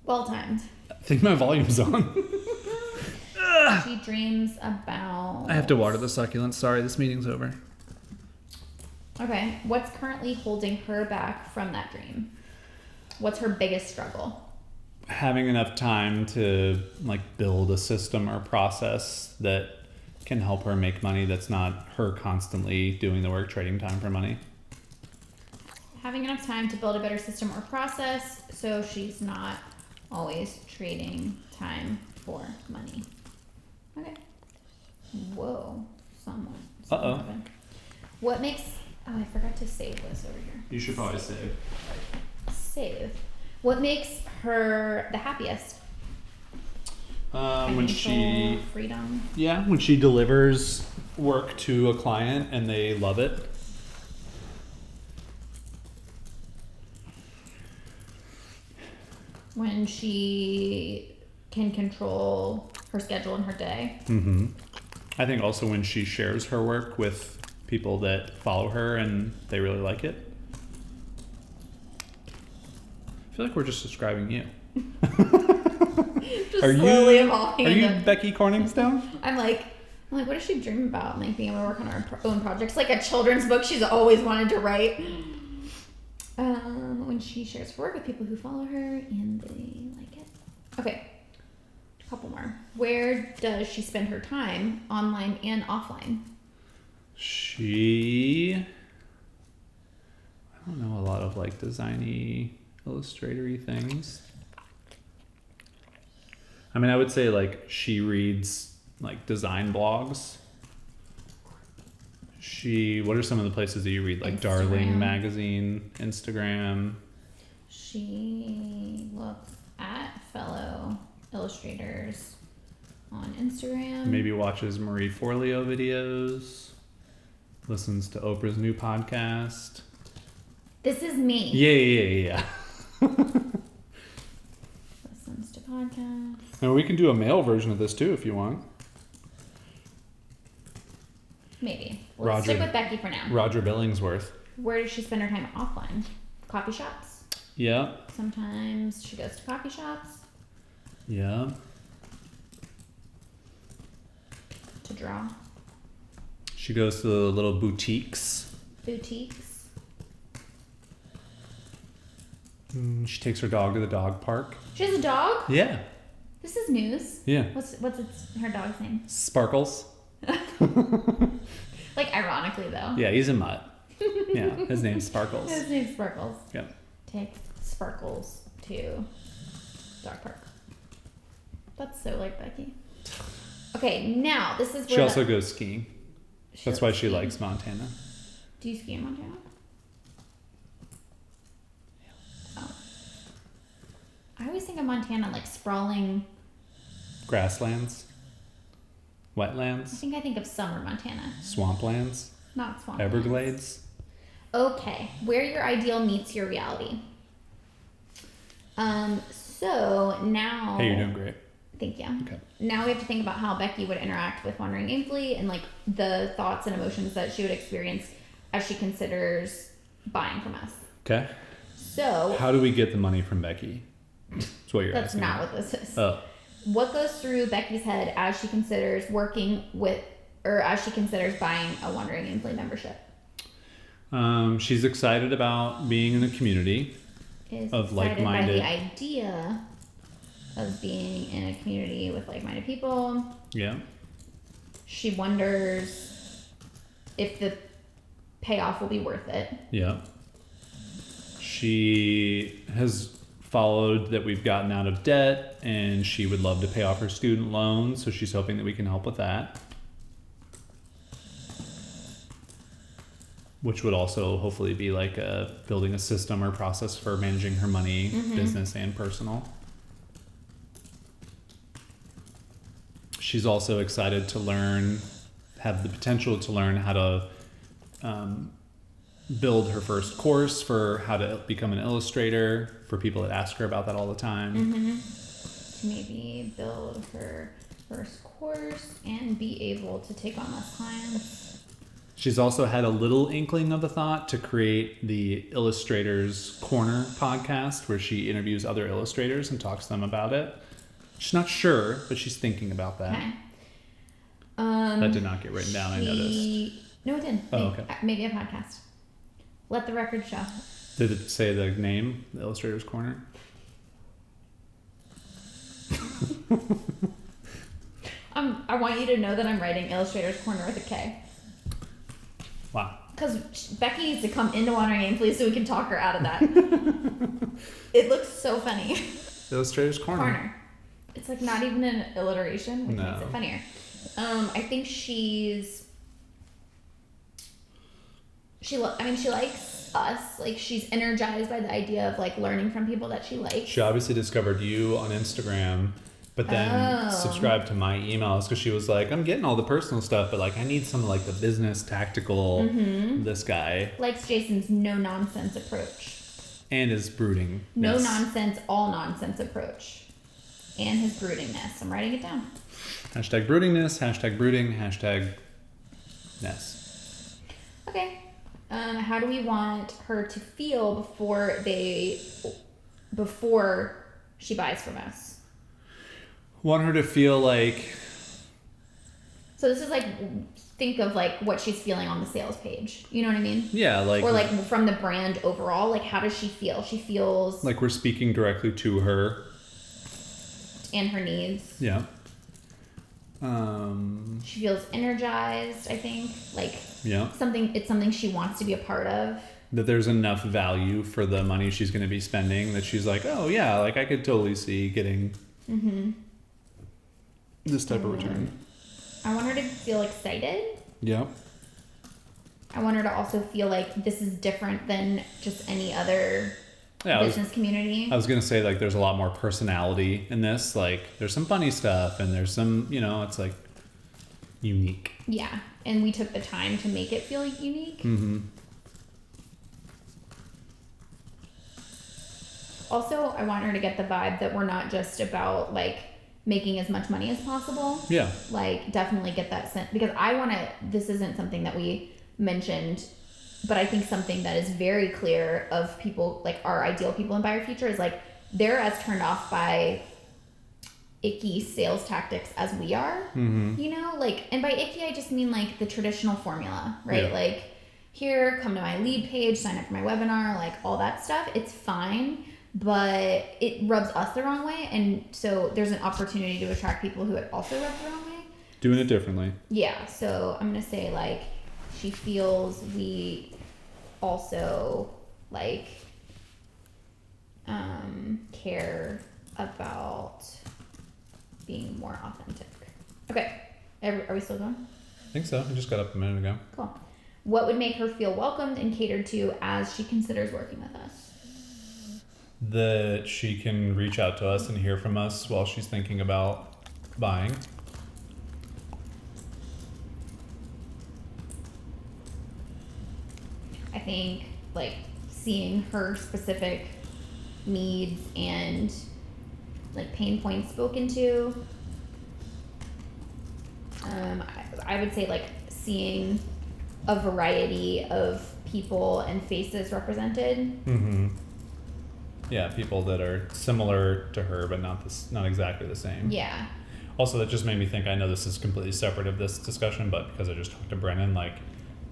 Speaker 1: Well timed.
Speaker 3: I think my volume's on.
Speaker 1: She dreams about...
Speaker 3: I have to water the succulents. Sorry, this meeting's over.
Speaker 1: Okay, what's currently holding her back from that dream? What's her biggest struggle?
Speaker 3: Having enough time to like build a system or process that can help her make money that's not her constantly doing the work, trading time for money.
Speaker 1: Having enough time to build a better system or process so she's not always trading time for money. Okay. Whoa. Something happened. What makes... Oh, I forgot to save this over here.
Speaker 3: You should probably save.
Speaker 1: Save. What makes her the happiest?
Speaker 3: When she...
Speaker 1: Freedom.
Speaker 3: Yeah, when she delivers work to a client and they love it.
Speaker 1: When she can control her schedule and her day.
Speaker 3: Mm-hmm. I think also when she shares her work with people that follow her and they really like it. I feel like we're just describing you.
Speaker 1: Just slowly evolving.
Speaker 3: Are you Becky Corningstone?
Speaker 1: I'm like, what does she dream about? And like being able to work on her own projects, like a children's book she's always wanted to write. When she shares her work with people who follow her and they like it. Okay, a couple more. Where does she spend her time, online and offline?
Speaker 3: I don't know a lot of like designy, illustratory things. I mean, I would say like she reads like design blogs. What are some of the places that you read? Like Instagram. Darling Magazine, Instagram.
Speaker 1: She looks at fellow illustrators on Instagram.
Speaker 3: Maybe watches Marie Forleo videos. Listens to Oprah's new podcast.
Speaker 1: This is me.
Speaker 3: Yeah.
Speaker 1: Listens to podcasts.
Speaker 3: And we can do a male version of this too if you want.
Speaker 1: Maybe. We'll stick with Becky for now.
Speaker 3: Roger Billingsworth.
Speaker 1: Where does she spend her time offline? Coffee shops?
Speaker 3: Yeah.
Speaker 1: Sometimes she goes to coffee shops.
Speaker 3: Yeah.
Speaker 1: To draw.
Speaker 3: She goes to the little boutiques.
Speaker 1: Boutiques.
Speaker 3: She takes her dog to the dog park.
Speaker 1: She has a dog?
Speaker 3: Yeah.
Speaker 1: This is news.
Speaker 3: Yeah.
Speaker 1: What's her dog's name?
Speaker 3: Sparkles.
Speaker 1: Like ironically though.
Speaker 3: Yeah, he's a mutt. Yeah, his name's Sparkles.
Speaker 1: His name's Sparkles.
Speaker 3: Yep.
Speaker 1: Take Sparkles to dog park. That's so like Becky. Okay, now this is where
Speaker 3: she also goes skiing. That's why she likes Montana.
Speaker 1: Do you ski in Montana? Oh. I always think of Montana like sprawling
Speaker 3: Grasslands.
Speaker 1: I
Speaker 3: Wetlands.
Speaker 1: think of summer Montana.
Speaker 3: Swamplands.
Speaker 1: Not swamp.
Speaker 3: Everglades.
Speaker 1: Okay, where your ideal meets your reality. So now...
Speaker 3: Hey, you're doing great.
Speaker 1: Thank you.
Speaker 3: Okay.
Speaker 1: Now we have to think about how Becky would interact with Wandering Aimfully and like the thoughts and emotions that she would experience as she considers buying from us.
Speaker 3: Okay.
Speaker 1: So...
Speaker 3: How do we get the money from Becky? That's what you're asking.
Speaker 1: That's not what this is.
Speaker 3: Oh.
Speaker 1: What goes through Becky's head as she considers working with, or as she considers buying a Wandering Aimfully membership?
Speaker 3: She's excited about being in a community of like-minded.
Speaker 1: By the idea of being in a community with like-minded people.
Speaker 3: Yeah.
Speaker 1: She wonders if the payoff will be worth it.
Speaker 3: Yeah. She has followed that we've gotten out of debt and she would love to pay off her student loans, so she's hoping that we can help with that. Which would also hopefully be like building a system or process for managing her money, business and personal. She's also excited to have the potential to learn how to build her first course for how to become an illustrator for people that ask her about that all the time.
Speaker 1: To maybe build her first course and be able to take on less clients.
Speaker 3: She's also had a little inkling of the thought to create the Illustrators Corner podcast where she interviews other illustrators and talks to them about it. She's not sure, but she's thinking about that.
Speaker 1: Okay.
Speaker 3: That did not get written down, I noticed.
Speaker 1: No, it didn't.
Speaker 3: Oh, okay.
Speaker 1: Maybe a podcast. Let the record show.
Speaker 3: Did it say the name, the Illustrators Corner?
Speaker 1: I want you to know that I'm writing Illustrator's Corner with a K.
Speaker 3: Wow.
Speaker 1: Because Becky needs to come into Wandering Aimfully so we can talk her out of that. It looks so funny.
Speaker 3: Illustrators
Speaker 1: Corner. It's like not even an alliteration, which
Speaker 3: No.
Speaker 1: makes it funnier. I think she likes us. Like, she's energized by the idea of like learning from people that she likes.
Speaker 3: She obviously discovered you on Instagram, but then subscribed to my emails because she was like, I'm getting all the personal stuff, but like I need some like the business, tactical, this guy.
Speaker 1: Likes Jason's no nonsense approach.
Speaker 3: And his brooding.
Speaker 1: No nonsense, all nonsense approach. And his broodingness. I'm writing it down.
Speaker 3: Hashtag broodingness, hashtag brooding, hashtag ness.
Speaker 1: Okay. How do we want her to feel before she buys from us?
Speaker 3: Want her to feel like...
Speaker 1: So this is like, think of like what she's feeling on the sales page. You know what I mean?
Speaker 3: Yeah, like...
Speaker 1: Or like from the brand overall, like how does she feel? She feels...
Speaker 3: Like we're speaking directly to her.
Speaker 1: And her needs.
Speaker 3: Yeah.
Speaker 1: She feels energized, I think. Like,
Speaker 3: yeah.
Speaker 1: It's something she wants to be a part of.
Speaker 3: That there's enough value for the money she's going to be spending that she's like, oh yeah, like I could totally see getting this type of return.
Speaker 1: I want her to feel excited.
Speaker 3: Yeah.
Speaker 1: I want her to also feel like this is different than just any other business community.
Speaker 3: I was going to say, like, there's a lot more personality in this. Like, there's some funny stuff and there's some, it's like unique.
Speaker 1: Yeah. And we took the time to make it feel unique. Also, I want her to get the vibe that we're not just about like making as much money as possible.
Speaker 3: Yeah.
Speaker 1: Like, definitely get that sense, because this isn't something that we mentioned, but I think something that is very clear of people, like our ideal people in Buyer Future, is like they're as turned off by icky sales tactics as we are. Like, and by icky I just mean like the traditional formula, right?
Speaker 3: Yeah.
Speaker 1: Like, here, come to my lead page, sign up for my webinar, like all that stuff. It's fine, but it rubs us the wrong way, and so there's an opportunity to attract people who it also rubs the wrong way.
Speaker 3: Doing it differently.
Speaker 1: Yeah, so I'm gonna say like she feels we also like care about being more authentic. Okay, are we still going?
Speaker 3: I think so. I just got up a minute ago.
Speaker 1: Cool. What would make her feel welcomed and catered to as she considers working with us?
Speaker 3: That she can reach out to us and hear from us while she's thinking about buying.
Speaker 1: I think like seeing her specific needs and like pain points spoken to. I would say like seeing a variety of people and faces represented.
Speaker 3: Yeah, people that are similar to her, but not exactly the same.
Speaker 1: Yeah.
Speaker 3: Also, that just made me think, I know this is completely separate of this discussion, but because I just talked to Brennan, like,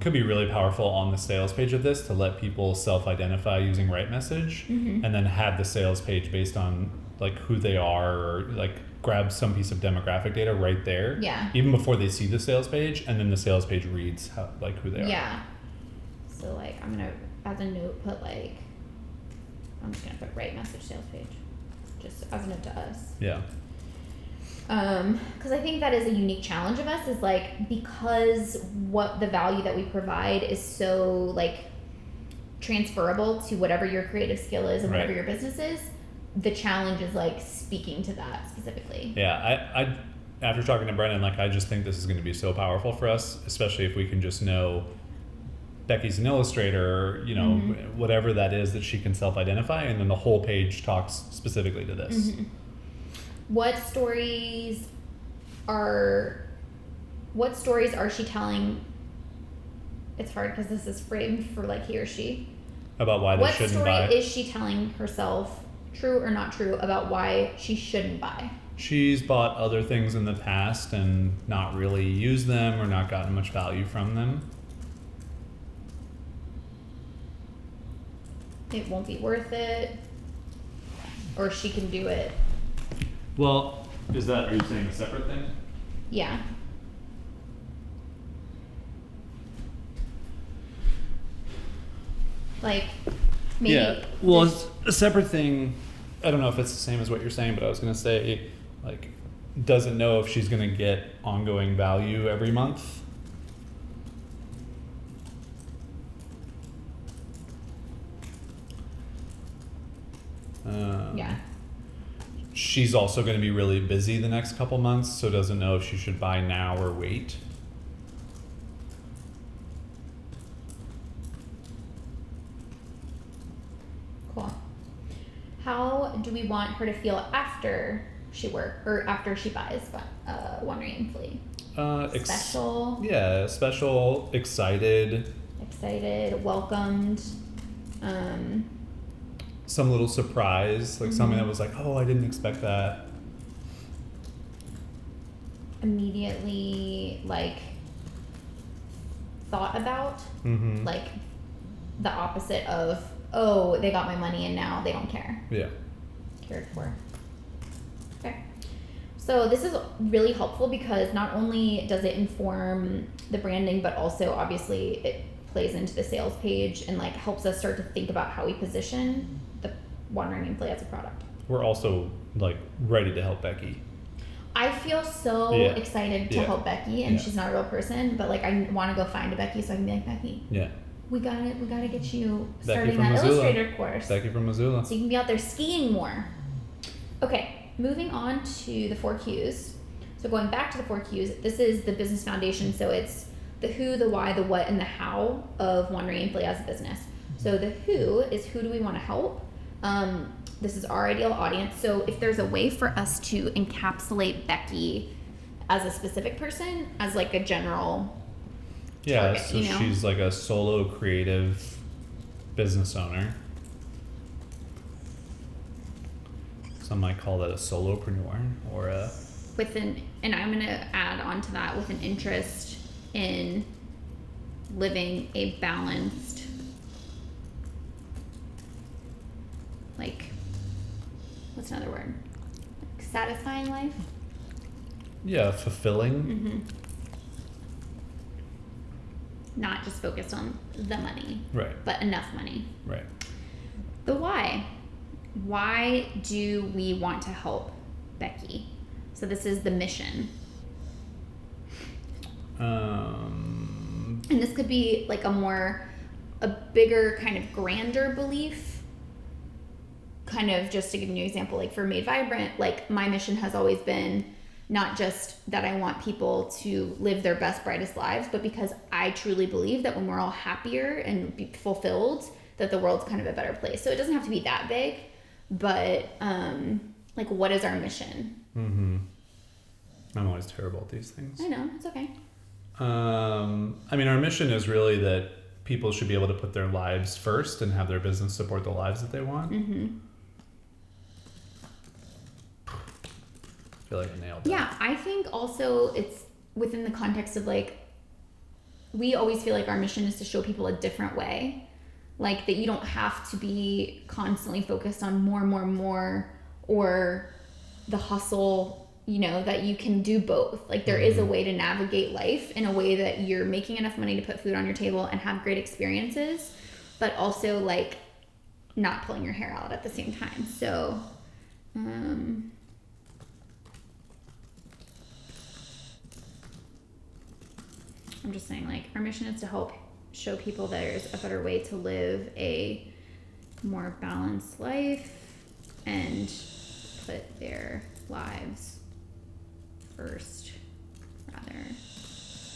Speaker 3: could be really powerful on the sales page of this to let people self-identify using right message, and then have the sales page based on like who they are, or like grab some piece of demographic data right there.
Speaker 1: Yeah.
Speaker 3: Even before they see the sales page, and then the sales page reads how, like, who they are.
Speaker 1: Yeah. So like I'm gonna, as a note, put like, I'm just gonna put right message sales page, just as a note to us.
Speaker 3: Yeah.
Speaker 1: Because I think that is a unique challenge of us, is like, because what the value that we provide is so like transferable to whatever your creative skill is and whatever your business is, the challenge is like speaking to that specifically.
Speaker 3: Yeah, I after talking to Brennan, like, I just think this is going to be so powerful for us, especially if we can just know Becky's an illustrator, you know, whatever that is that she can self-identify, and then the whole page talks specifically to this.
Speaker 1: What stories are she telling? It's hard because this is framed for like he or she.
Speaker 3: About why they shouldn't buy.
Speaker 1: What story is she telling herself, true or not true, about why she shouldn't buy?
Speaker 3: She's bought other things in the past and not really used them or not gotten much value from them.
Speaker 1: It won't be worth it, or she can do it.
Speaker 3: Well, are you saying a separate thing?
Speaker 1: Yeah. Like, maybe.
Speaker 3: Yeah. Well, it's a separate thing. I don't know if it's the same as what you're saying, but I was going to say, like, doesn't know if she's going to get ongoing value every month.
Speaker 1: Yeah.
Speaker 3: She's also going to be really busy the next couple months, so doesn't know if she should buy now or wait.
Speaker 1: Cool. How do we want her to feel after she after she buys Wandering Aimfully? Special.
Speaker 3: Yeah, special, excited,
Speaker 1: welcomed.
Speaker 3: Some little surprise, like something that was like, oh, I didn't expect that.
Speaker 1: Immediately, like, thought about, like, the opposite of, oh, they got my money and now they don't care.
Speaker 3: Yeah.
Speaker 1: Cared for. Okay. So this is really helpful because not only does it inform the branding, but also obviously it plays into the sales page and like helps us start to think about how we position the Wandering Aimfully as a product.
Speaker 3: We're also like ready to help Becky.
Speaker 1: I feel so excited to help Becky, and she's not a real person, but like I want to go find a Becky so I can be like, Becky, we gotta get you starting that
Speaker 3: Missoula.
Speaker 1: illustrator course.
Speaker 3: Becky from Missoula.
Speaker 1: So you can be out there skiing more. Okay, moving on to the 4 Qs. So going back to the 4 Qs, this is the business foundation. So it's the who, the why, the what, and the how of Wandering Aimfully as a business. So the who is who do we want to help? This is our ideal audience. So if there's a way for us to encapsulate Becky as a specific person, as like a general target,
Speaker 3: so she's like a solo creative business owner. Some might call that a solopreneur or a...
Speaker 1: and I'm going to add on to that with an interest in living a balanced, like, what's another word? Like satisfying life?
Speaker 3: Yeah, fulfilling.
Speaker 1: Not just focused on the money.
Speaker 3: Right.
Speaker 1: But enough money.
Speaker 3: Right.
Speaker 1: The why. Why do we want to help Becky? So this is the mission. And this could be like a bigger kind of grander belief. Kind of just to give you an example, like for Made Vibrant, like my mission has always been not just that I want people to live their best, brightest lives, but because I truly believe that when we're all happier and be fulfilled, that the world's kind of a better place. So it doesn't have to be that big, but like what is our mission?
Speaker 3: I'm always terrible at these things.
Speaker 1: I know, it's okay.
Speaker 3: I mean, our mission is really that people should be able to put their lives first and have their business support the lives that they want. I feel like I nailed that.
Speaker 1: Yeah, I think also it's within the context of like, we always feel like our mission is to show people a different way. Like that you don't have to be constantly focused on more, or the hustle, you know, that you can do both. Like there is a way to navigate life in a way that you're making enough money to put food on your table and have great experiences, but also like not pulling your hair out at the same time. So, I'm just saying, like, our mission is to help show people there's a better way to live a more balanced life and put their lives first rather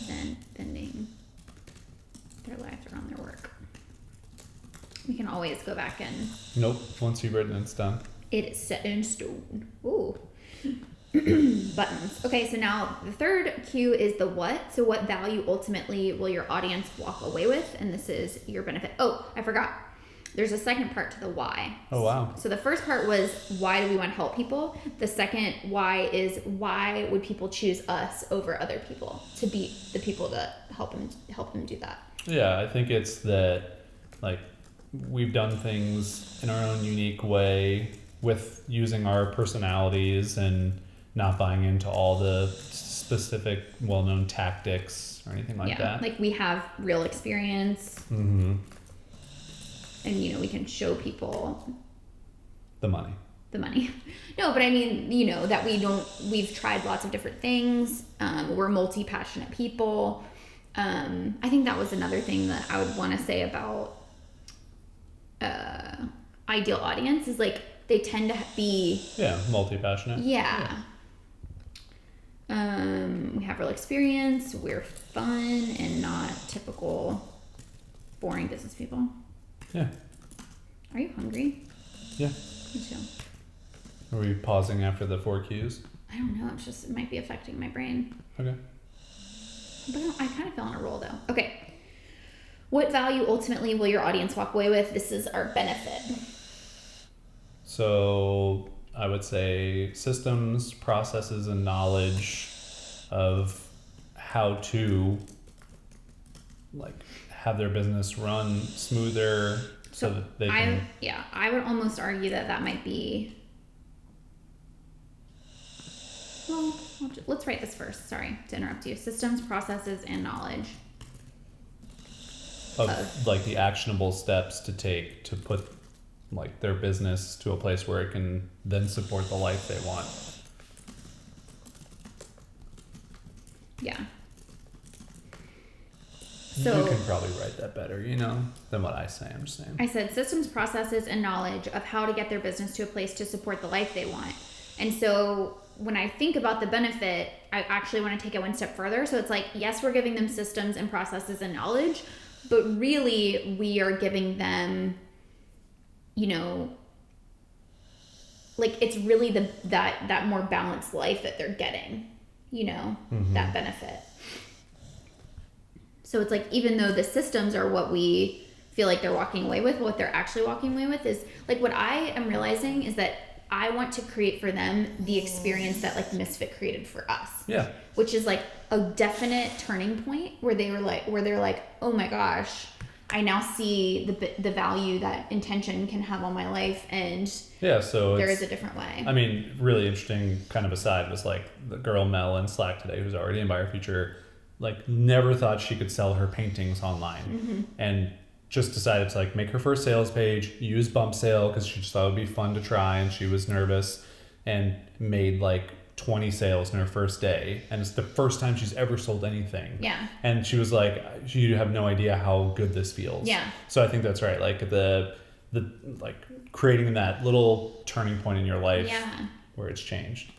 Speaker 1: than spending their life around their work. We can always go back and...
Speaker 3: Nope. Once you've written, it's done.
Speaker 1: It is set in stone. Ooh. Buttons. Okay, so now the third cue is the what. So what value ultimately will your audience walk away with? And this is your benefit. Oh, I forgot. There's a second part to the why.
Speaker 3: Oh, wow.
Speaker 1: So the first part was, why do we want to help people? The second why is, why would people choose us over other people to be the people that help them do that?
Speaker 3: Yeah, I think it's that, like, we've done things in our own unique way with using our personalities and not buying into all the specific well-known tactics or anything like that.
Speaker 1: Like we have real experience.
Speaker 3: Mm-hmm.
Speaker 1: And, you know, we can show people
Speaker 3: The money.
Speaker 1: No, but I mean, you know, that we've tried lots of different things. We're multi-passionate people. I think that was another thing that I would want to say about ideal audience is like, they tend to be...
Speaker 3: Yeah, multi-passionate.
Speaker 1: Yeah. We have real experience. We're fun and not typical boring business people.
Speaker 3: Yeah.
Speaker 1: Are you hungry?
Speaker 3: Yeah.
Speaker 1: Me too.
Speaker 3: Are we pausing after the 4 cues?
Speaker 1: I don't know. It's just, it might be affecting my brain.
Speaker 3: Okay.
Speaker 1: But I kind of feel on a roll though. Okay. What value ultimately will your audience walk away with? This is our benefit.
Speaker 3: So I would say systems, processes, and knowledge of how to like have their business run smoother so that they can...
Speaker 1: I would almost argue that might be... Well, let's write this first. Sorry to interrupt you. Systems, processes, and knowledge.
Speaker 3: Of like the actionable steps to take to put like their business to a place where it can then support the life they want.
Speaker 1: Yeah. So
Speaker 3: you can probably write that better, you know, than what I say. I'm just saying.
Speaker 1: I said systems, processes, and knowledge of how to get their business to a place to support the life they want. And so when I think about the benefit, I actually want to take it one step further. So it's like, yes, we're giving them systems and processes and knowledge, but really we are giving them, you know, like it's really that more balanced life that they're getting, you know, that benefit. So it's like, even though the systems are what we feel like they're walking away with, what they're actually walking away with is like, what I am realizing is that I want to create for them the experience that like Misfit created for us.
Speaker 3: Yeah.
Speaker 1: Which is like a definite turning point where they're like, oh my gosh, I now see the value that intention can have on my life, and
Speaker 3: yeah, so
Speaker 1: there is a different way.
Speaker 3: I mean, really interesting kind of aside was like the girl Mel in Slack today, who's already in Buyer Feature, like never thought she could sell her paintings online, and just decided to like make her first sales page, use bump sale because she just thought it would be fun to try, and she was nervous, and made like 20 sales in her first day, and it's the first time she's ever sold anything.
Speaker 1: Yeah.
Speaker 3: And she was like, you have no idea how good this feels.
Speaker 1: Yeah.
Speaker 3: So I think that's right. Like the like creating that little turning point in your life,
Speaker 1: Yeah.
Speaker 3: where it's changed.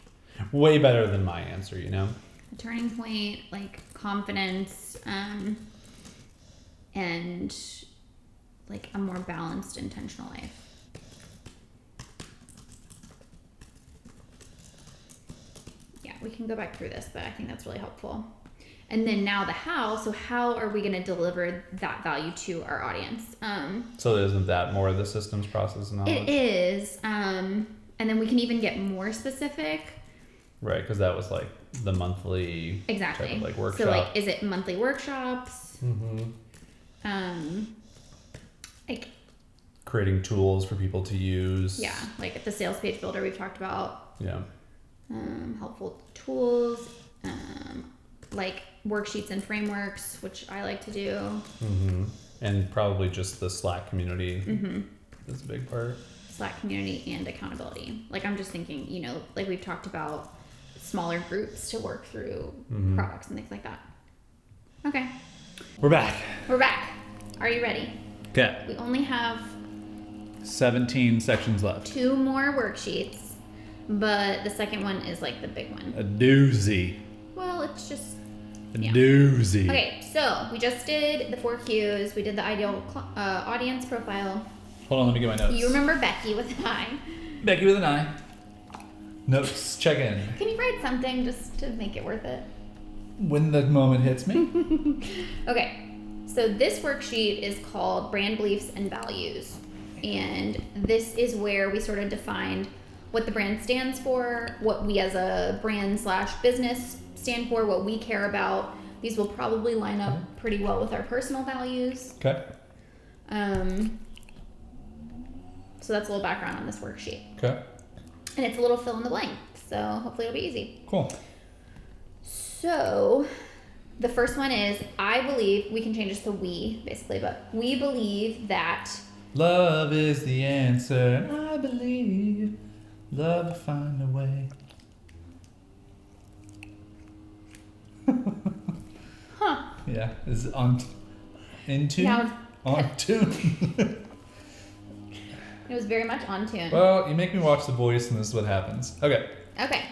Speaker 3: Way better than my answer, you know?
Speaker 1: A turning point, like confidence, and like a more balanced, intentional life. Yeah, we can go back through this, but I think that's really helpful. And then now the how. So how are we going to deliver that value to our audience?
Speaker 3: So isn't that more of the systems, process, and knowledge?
Speaker 1: It is. And then we can even get more specific.
Speaker 3: Right, because that was like the monthly
Speaker 1: Exactly.
Speaker 3: type of like workshop.
Speaker 1: So like, is it monthly workshops? Like
Speaker 3: creating tools for people to use.
Speaker 1: Yeah, like the sales page builder we've talked about.
Speaker 3: Yeah.
Speaker 1: Helpful tools, like worksheets and frameworks, which I like to do.
Speaker 3: And probably just the Slack community is a big part.
Speaker 1: Slack community and accountability. Like I'm just thinking, you know, like we've talked about smaller groups to work through products and things like that. Okay.
Speaker 3: We're back.
Speaker 1: We're back. Are you ready?
Speaker 2: Okay.
Speaker 1: We only have
Speaker 2: 17 sections left.
Speaker 1: 2 more worksheets, but the second one is like the big one.
Speaker 2: A doozy.
Speaker 1: Well, it's just Yeah.
Speaker 3: Doozy.
Speaker 1: Okay, so we just did the 4 Qs. We did the ideal audience profile.
Speaker 2: Hold on, let me get my notes.
Speaker 1: You remember Becky with an I.
Speaker 2: Becky with an I. Notes, check in.
Speaker 1: Can you write something just to make it worth it?
Speaker 2: When the moment hits me.
Speaker 1: Okay, so this worksheet is called Brand Beliefs and Values. And this is where we sort of defined what the brand stands for, what we as a brand / business stand for, what we care about. These will probably line up pretty well with our personal values.
Speaker 2: Okay.
Speaker 1: So that's a little background on this worksheet.
Speaker 2: Okay.
Speaker 1: And it's a little fill in the blank, so hopefully it'll be easy.
Speaker 2: Cool.
Speaker 1: So the first one is, I believe, we can change this to we, basically, but we believe that
Speaker 2: Love is the answer. I believe love will find a way.
Speaker 1: Huh.
Speaker 2: Yeah, is it on in tune?
Speaker 1: Yeah.
Speaker 2: On tune.
Speaker 1: It was very much on tune.
Speaker 2: Well, you make me watch The Voice, and this is what happens. Okay.
Speaker 1: Okay.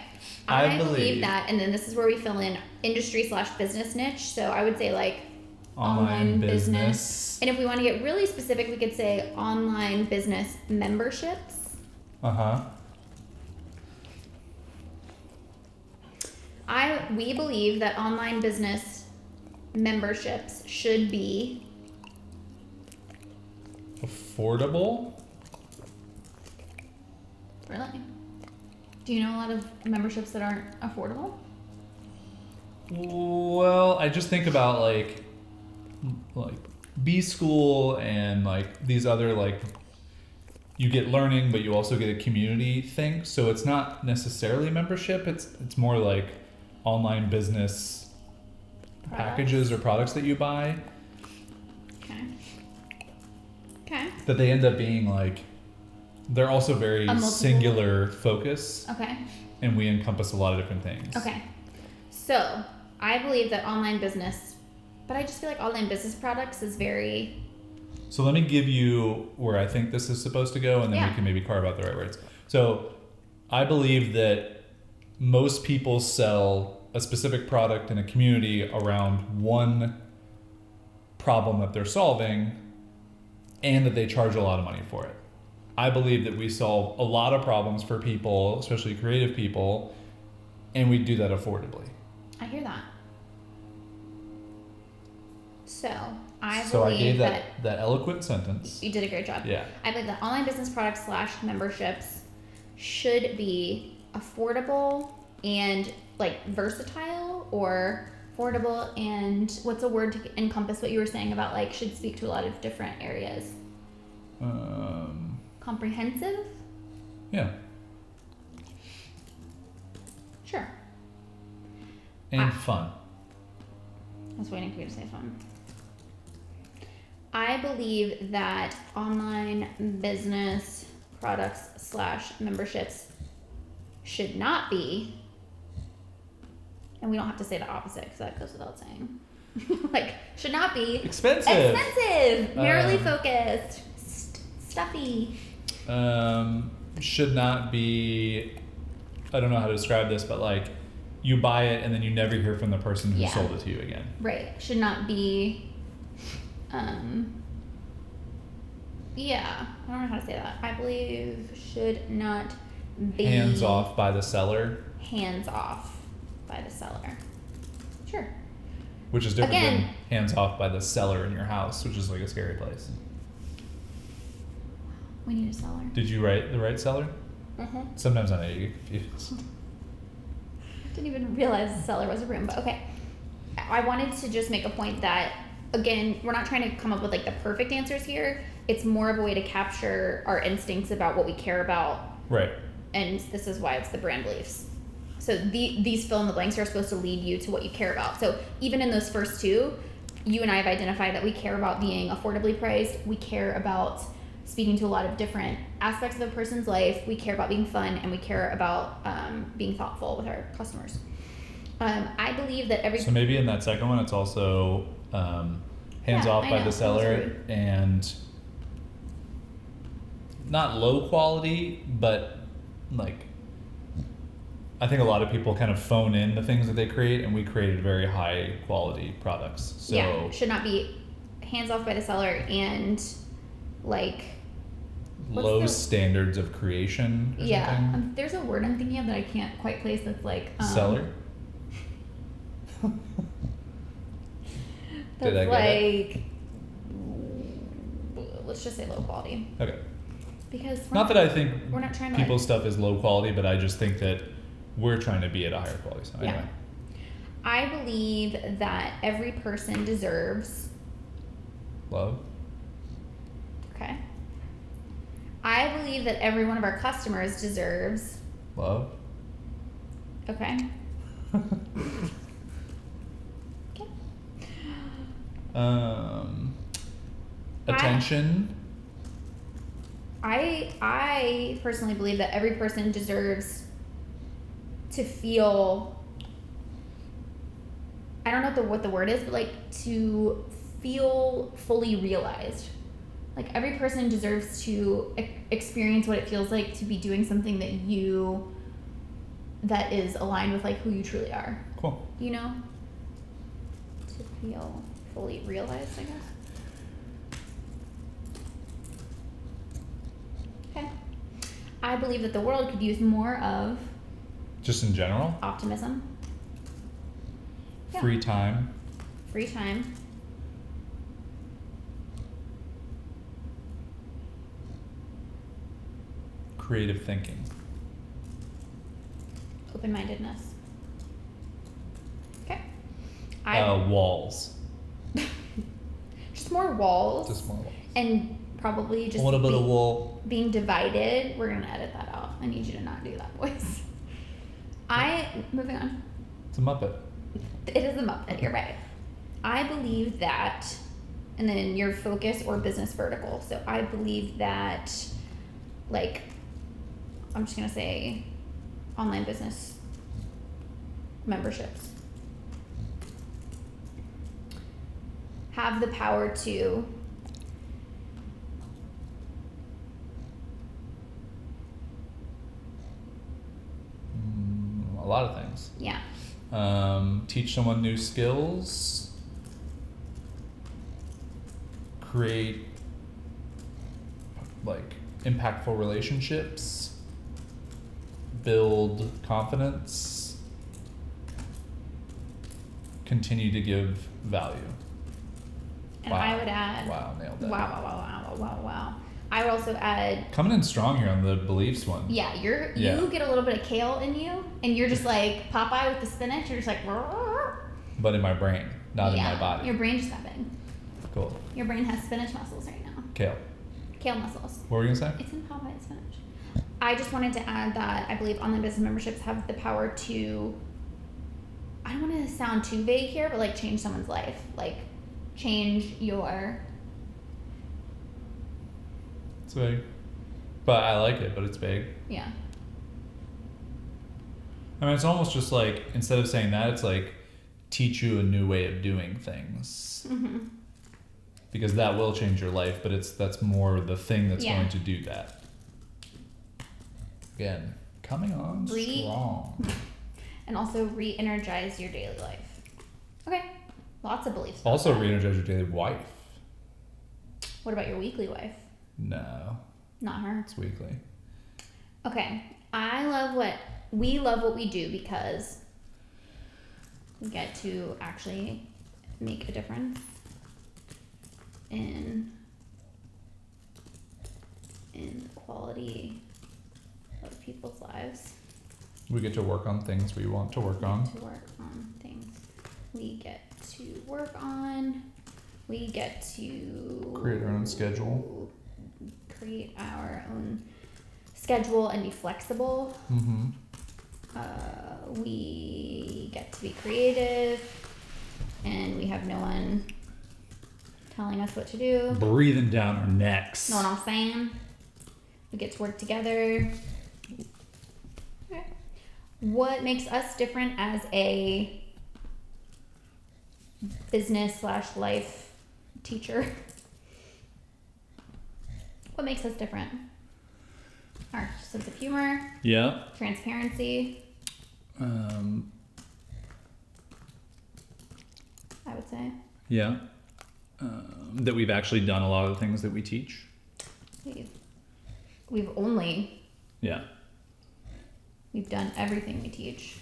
Speaker 2: I
Speaker 1: believe
Speaker 2: believe
Speaker 1: that, and then this is where we fill in industry / business niche. So I would say like
Speaker 2: Online business.
Speaker 1: And if we want to get really specific, we could say online business memberships.
Speaker 2: Uh-huh.
Speaker 1: We believe that online business memberships should be
Speaker 2: Affordable.
Speaker 1: really. Do you know a lot of memberships that aren't affordable?
Speaker 2: Well, I just think about like B school and like these other like you get learning, but you also get a community thing. So it's not necessarily membership. It's more like online business packages or products that you buy
Speaker 1: Okay. Okay.
Speaker 2: that they end up being like they're also very
Speaker 1: multiple-
Speaker 2: singular focus,
Speaker 1: Okay.
Speaker 2: and we encompass a lot of different things.
Speaker 1: Okay. So I believe that online business, but I just feel like online business products is very.
Speaker 2: So let me give you where I think this is supposed to go, and then
Speaker 1: Yeah.
Speaker 2: we can maybe carve out the right words. So I believe that most people sell a specific product in a community around one problem that they're solving, and that they charge a lot of money for it. I believe that we solve a lot of problems for people, especially creative people, and we do that affordably.
Speaker 1: I hear that. So I
Speaker 2: So I
Speaker 1: believe
Speaker 2: gave
Speaker 1: that
Speaker 2: that eloquent sentence.
Speaker 1: you did a great job.
Speaker 2: Yeah.
Speaker 1: I believe that online business products / memberships should be affordable and like versatile, or affordable and what's a word to encompass what you were saying about like should speak to a lot of different areas. Comprehensive?
Speaker 2: Yeah.
Speaker 1: Sure.
Speaker 2: And fun.
Speaker 1: I was waiting for you to say fun. I believe that online business products / memberships should not be, and we don't have to say the opposite because that goes without saying, like, should not be
Speaker 2: Expensive.
Speaker 1: narrowly focused, stuffy.
Speaker 2: Should not be, I don't know how to describe this, but like you buy it and then you never hear from the person who
Speaker 1: Yeah.
Speaker 2: sold it to you again.
Speaker 1: Right. Should not be, yeah, I don't know how to say that. I believe should not be
Speaker 2: Hands off by the seller,
Speaker 1: hands off by the seller. Sure.
Speaker 2: which is different
Speaker 1: Again.
Speaker 2: than hands off by the seller in your house, which is like a scary place.
Speaker 1: We need a seller.
Speaker 2: Did you write the right seller?
Speaker 1: Uh-huh.
Speaker 2: Sometimes I know you get confused.
Speaker 1: Didn't even realize the seller was a room, but okay. I wanted to just make a point that, again, we're not trying to come up with like the perfect answers here. It's more of a way to capture our instincts about what we care about,
Speaker 2: Right.
Speaker 1: and this is why it's the brand beliefs. So these fill in the blanks are supposed to lead you to what you care about. So even in those first two, you and I have identified that we care about being affordably priced. We care about speaking to a lot of different aspects of a person's life. We care about being fun, and we care about being thoughtful with our customers. I believe that every
Speaker 2: So maybe in that second one, it's also hands
Speaker 1: Yeah,
Speaker 2: off
Speaker 1: I
Speaker 2: by
Speaker 1: know,
Speaker 2: the
Speaker 1: that
Speaker 2: seller
Speaker 1: was rude.
Speaker 2: and not low quality, but like I think a lot of people kind of phone in the things that they create, and we created very high quality products. So
Speaker 1: yeah, should not be hands off by the seller and like
Speaker 2: low standards of creation. Or
Speaker 1: yeah,
Speaker 2: something.
Speaker 1: there's a word I'm thinking of that I can't quite place. That's like
Speaker 2: Seller.
Speaker 1: That's
Speaker 2: Did I get
Speaker 1: like let's just say low quality.
Speaker 2: Okay.
Speaker 1: Because
Speaker 2: Not that I think
Speaker 1: we're not trying to
Speaker 2: people's stuff is low quality, but I just think that we're trying to be at a higher quality. So anyway.
Speaker 1: I believe that every person deserves
Speaker 2: Love.
Speaker 1: okay. I believe that every one of our customers deserves
Speaker 2: Love.
Speaker 1: okay. Okay.
Speaker 2: Attention.
Speaker 1: I personally believe that every person deserves to feel I don't know what the word is, but like to feel fully realized. Like every person deserves to experience what it feels like to be doing something that is aligned with like who you truly are.
Speaker 2: Cool.
Speaker 1: You know? To feel fully realized, I guess. Okay. I believe that the world could use more of
Speaker 2: Just in general.
Speaker 1: optimism. Yeah.
Speaker 2: Free time.
Speaker 1: Free time.
Speaker 2: Creative thinking.
Speaker 1: Open-mindedness. Okay.
Speaker 2: Walls.
Speaker 1: Just more walls.
Speaker 2: Just more walls.
Speaker 1: And probably just
Speaker 2: A little bit of wall.
Speaker 1: being divided. We're gonna edit that out. I need you to not do that voice. Moving on.
Speaker 2: It's a Muppet.
Speaker 1: It is a Muppet, you're right. I believe that, and then your focus or business vertical. So I believe that, like, I'm just gonna say online business memberships have the power to
Speaker 2: A lot of things.
Speaker 1: yeah.
Speaker 2: Teach someone new skills. Create like impactful relationships. Build confidence. Continue to give value.
Speaker 1: And
Speaker 2: Wow.
Speaker 1: I would add
Speaker 2: Wow, nailed that.
Speaker 1: Wow. I would also add
Speaker 2: Coming in strong here on the beliefs one.
Speaker 1: yeah,
Speaker 2: Yeah.
Speaker 1: you get a little bit of kale in you and you're just like Popeye with the spinach, you're just like
Speaker 2: But in my brain, not in my body.
Speaker 1: Your brain just got big.
Speaker 2: Cool.
Speaker 1: Your brain has spinach muscles right now.
Speaker 2: Kale.
Speaker 1: Kale muscles.
Speaker 2: What were you gonna say?
Speaker 1: It's in Popeye spinach. I just wanted to add that I believe online business memberships have the power to I don't want to sound too vague here, but like change someone's life. Like change your
Speaker 2: It's vague. But I like it, but it's vague.
Speaker 1: yeah.
Speaker 2: I mean, it's almost just like, instead of saying that, it's like, teach you a new way of doing things.
Speaker 1: Mm-hmm.
Speaker 2: Because that will change your life, but that's more the thing that's
Speaker 1: Yeah.
Speaker 2: going to do that. Again, coming on strong.
Speaker 1: And also re-energize your daily life. Okay. Lots of beliefs. about
Speaker 2: Also
Speaker 1: that.
Speaker 2: re-energize your daily wife.
Speaker 1: What about your weekly wife?
Speaker 2: No,
Speaker 1: Not her.
Speaker 2: it's weekly.
Speaker 1: Okay. We love what we do because we get to actually make a difference in the quality of people's lives.
Speaker 2: We get to work on things we want to work on.
Speaker 1: To work on things we get to work on. We get to
Speaker 2: Create our own schedule.
Speaker 1: Create our own schedule and be flexible.
Speaker 2: Mm-hmm.
Speaker 1: We get to be creative, and we have no one telling us what to do.
Speaker 2: Breathing down our necks.
Speaker 1: Know what I'm saying? We get to work together. Okay. What makes us different as a business/life teacher? What makes us different? Our sense of humor,
Speaker 3: Yeah.
Speaker 1: transparency. I would say.
Speaker 2: Yeah. That we've actually done a lot of the things that we teach.
Speaker 1: We've only,
Speaker 2: Yeah.
Speaker 1: we've done everything we teach.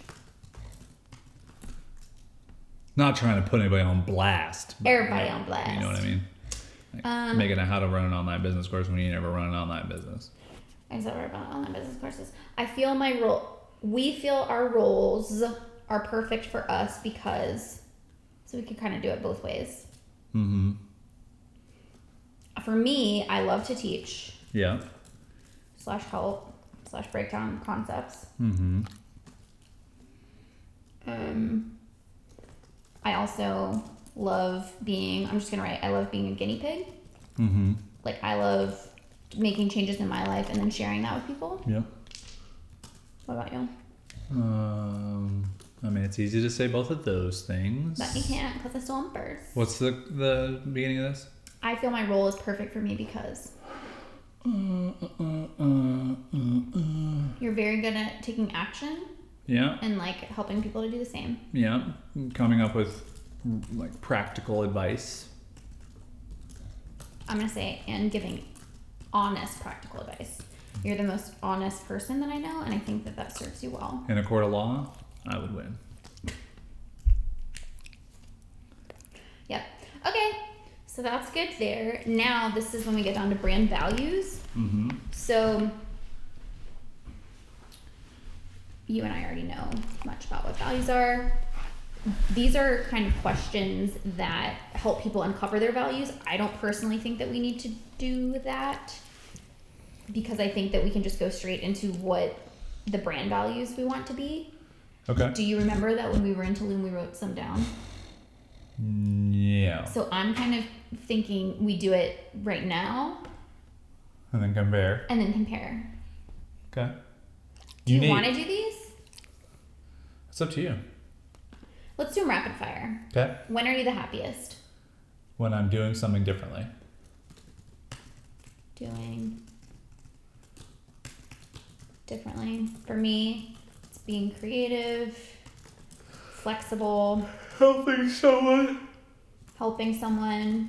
Speaker 2: Not trying to put anybody on blast. But,
Speaker 1: Everybody on blast.
Speaker 2: You know what I mean? Like, making a how to run an online business course when you never run an online business.
Speaker 1: Except we're about online business courses. I feel we feel our roles are perfect for us because, so we can kind of do it both ways.
Speaker 2: Mm-hmm.
Speaker 1: For me, I love to teach.
Speaker 2: Yeah.
Speaker 1: / help / break down concepts.
Speaker 2: Mm-hmm.
Speaker 1: I also love being, I'm just going to write, I love being a guinea pig.
Speaker 2: Mm-hmm.
Speaker 1: Like, I love making changes in my life and then sharing that with people.
Speaker 2: Yeah.
Speaker 1: What about you?
Speaker 2: I mean, it's easy to say both of those things.
Speaker 1: But you can't because I still am first.
Speaker 2: What's the beginning of this?
Speaker 1: I feel my role is perfect for me because you're very good at taking action
Speaker 2: Yeah.
Speaker 1: and like helping people to do the same.
Speaker 2: Yeah. Coming up with like practical advice.
Speaker 1: I'm going to say, and giving honest practical advice. You're the most honest person that I know, and I think that that serves you well.
Speaker 2: In a court of law, I would win.
Speaker 1: Yep. Okay. So that's good there. Now this is when we get down to brand values.
Speaker 2: Mm-hmm.
Speaker 1: So you and I already know much about what values are. These are kind of questions that help people uncover their values. I don't personally think that we need to do that because I think that we can just go straight into what the brand values we want to be.
Speaker 2: Okay.
Speaker 1: Do you remember that when we were in Tulum, we wrote some down?
Speaker 2: Yeah.
Speaker 1: So I'm kind of thinking we do it right now
Speaker 2: And then compare.
Speaker 1: and then compare.
Speaker 2: Okay.
Speaker 1: Do you want to do these?
Speaker 2: It's up to you.
Speaker 1: Let's do them rapid fire.
Speaker 2: Okay.
Speaker 1: When are you the happiest?
Speaker 2: When I'm doing something differently.
Speaker 1: Doing differently. For me, it's being creative, flexible,
Speaker 2: Helping someone.
Speaker 1: helping someone,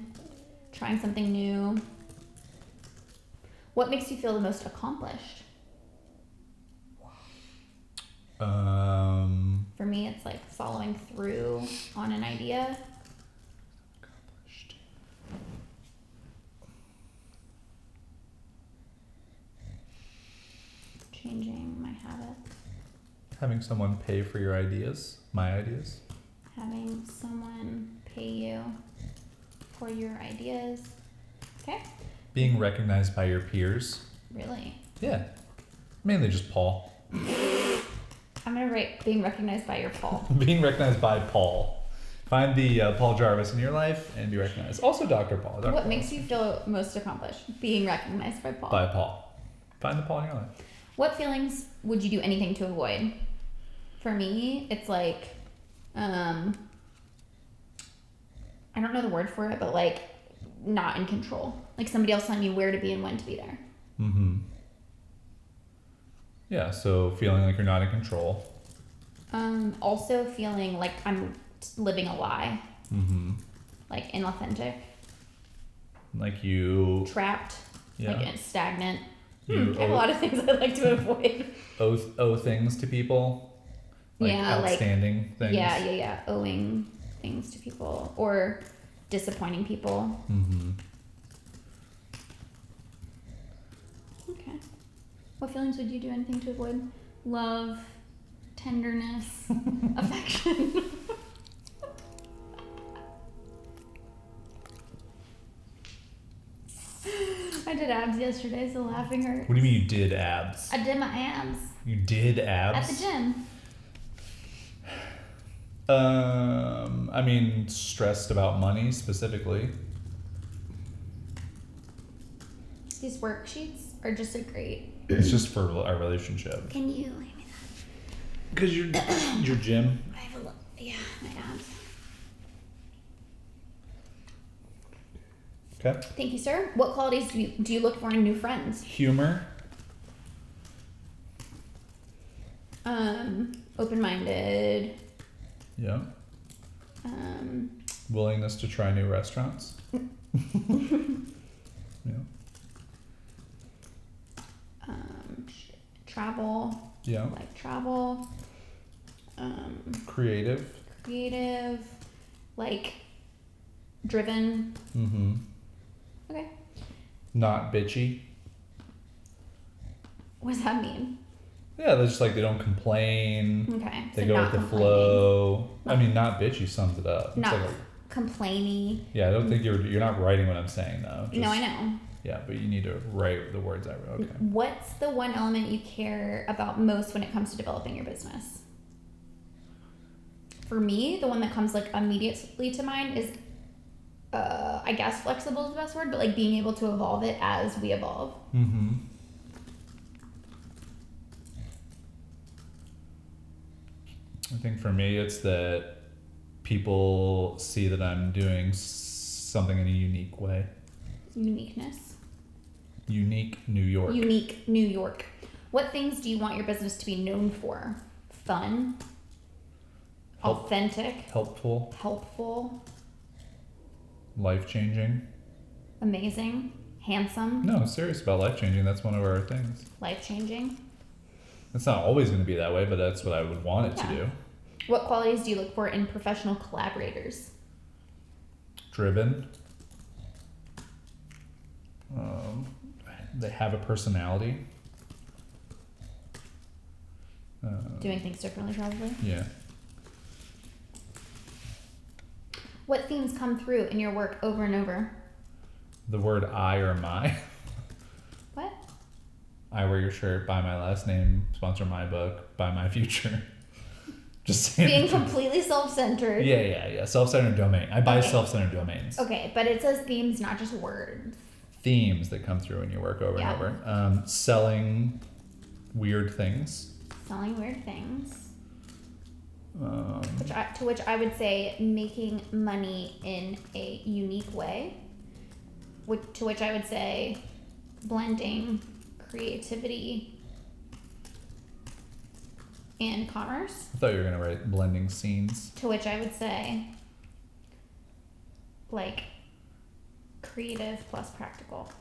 Speaker 1: trying something new. What makes you feel the most accomplished? For me, it's like following through on an idea.
Speaker 2: Accomplished.
Speaker 1: Changing my habits.
Speaker 2: Having someone pay for your ideas, my ideas.
Speaker 1: Having someone pay you for your ideas. Okay?
Speaker 2: Being recognized by your peers.
Speaker 1: Really?
Speaker 2: Yeah. Mainly just Paul.
Speaker 1: I'm going to write being recognized by your Paul.
Speaker 2: Being recognized by Paul. Find the Paul Jarvis in your life and be recognized. Also Dr. Paul. Dr.
Speaker 1: What
Speaker 2: Paul.
Speaker 1: makes you feel most accomplished? Being recognized by Paul.
Speaker 2: By Paul. Find the Paul in your life.
Speaker 1: What feelings would you do anything to avoid? For me, it's like, I don't know the word for it, but like not in control. Like somebody else telling me where to be and when to be there.
Speaker 2: Mm-hmm. Yeah, so feeling like you're not in control.
Speaker 1: Also feeling like I'm living a lie.
Speaker 2: Mm-hmm.
Speaker 1: Like inauthentic.
Speaker 2: Like you
Speaker 1: Trapped.
Speaker 2: Yeah.
Speaker 1: Like stagnant.
Speaker 2: You
Speaker 1: I have a lot of things I'd like to avoid.
Speaker 2: owe things to people. Like
Speaker 1: Yeah, like-
Speaker 2: outstanding things.
Speaker 1: Yeah. Owing things to people or disappointing people.
Speaker 2: Mm-hmm.
Speaker 1: Okay. What feelings would you do anything to avoid? Love, tenderness, affection. I did abs yesterday, so laughing hurt.
Speaker 2: What do you mean you did abs?
Speaker 1: I did my abs
Speaker 2: You did abs?
Speaker 1: at the gym.
Speaker 2: I mean, stressed about money specifically.
Speaker 1: These worksheets are just a great.
Speaker 2: It's just for our relationship.
Speaker 1: Can you hand me that?
Speaker 2: Because your gym.
Speaker 1: I have a look. Yeah, my abs.
Speaker 2: Okay.
Speaker 1: Thank you, sir. What qualities do you look for in new friends?
Speaker 2: Humor.
Speaker 1: Open-minded.
Speaker 2: Yeah.
Speaker 1: Um,
Speaker 2: Willingness to try new restaurants. Yeah.
Speaker 1: Travel.
Speaker 2: Yeah.
Speaker 1: Like travel.
Speaker 2: Creative.
Speaker 1: Creative. Like driven.
Speaker 2: Mm-hmm.
Speaker 1: Okay.
Speaker 2: Not bitchy.
Speaker 1: What does that mean?
Speaker 2: Yeah, they're just like they don't complain.
Speaker 1: Okay.
Speaker 2: They
Speaker 1: so
Speaker 2: go
Speaker 1: not
Speaker 2: with the
Speaker 1: complaining.
Speaker 2: flow. I mean, not bitchy sums it up. It's
Speaker 1: Not
Speaker 2: like
Speaker 1: complainy.
Speaker 2: yeah, I don't think you're not writing what I'm saying though.
Speaker 1: No, I know.
Speaker 2: Yeah, but you need to write the words I wrote. Okay.
Speaker 1: What's the one element you care about most when it comes to developing your business? For me, the one that comes like immediately to mind is, I guess flexible is the best word, but like being able to evolve it as we evolve.
Speaker 2: Mm-hmm. I think for me, it's that people see that I'm doing something in a unique way.
Speaker 1: Uniqueness.
Speaker 2: Unique New York.
Speaker 1: Unique New York. What things do you want your business to be known for? Fun. Authentic.
Speaker 2: Helpful.
Speaker 1: Helpful.
Speaker 2: Life-changing.
Speaker 1: Amazing. Handsome.
Speaker 2: No, I'm serious about life-changing. That's one of our things.
Speaker 1: Life-changing.
Speaker 2: It's not always going to be that way, but that's what I would want it to do.
Speaker 1: What qualities do you look for in professional collaborators?
Speaker 2: Driven. They have a personality.
Speaker 1: Doing things differently, probably.
Speaker 2: Yeah.
Speaker 1: What themes come through in your work over and over?
Speaker 2: The word I or my.
Speaker 1: What?
Speaker 2: I wear your shirt, buy my last name, sponsor my book, buy my future. Just saying.
Speaker 1: Being completely self-centered.
Speaker 2: Yeah. Self-centered domain. I buy
Speaker 1: Okay.
Speaker 2: self-centered domains.
Speaker 1: Okay, but it says themes, not just words.
Speaker 2: Themes that come through in your work over and over. Selling weird things.
Speaker 1: Selling weird things.
Speaker 2: Um,
Speaker 1: To which I would say making money in a unique way. To which I would say blending creativity and commerce.
Speaker 2: I thought you were going to write blending scenes.
Speaker 1: To which I would say like creative plus practical.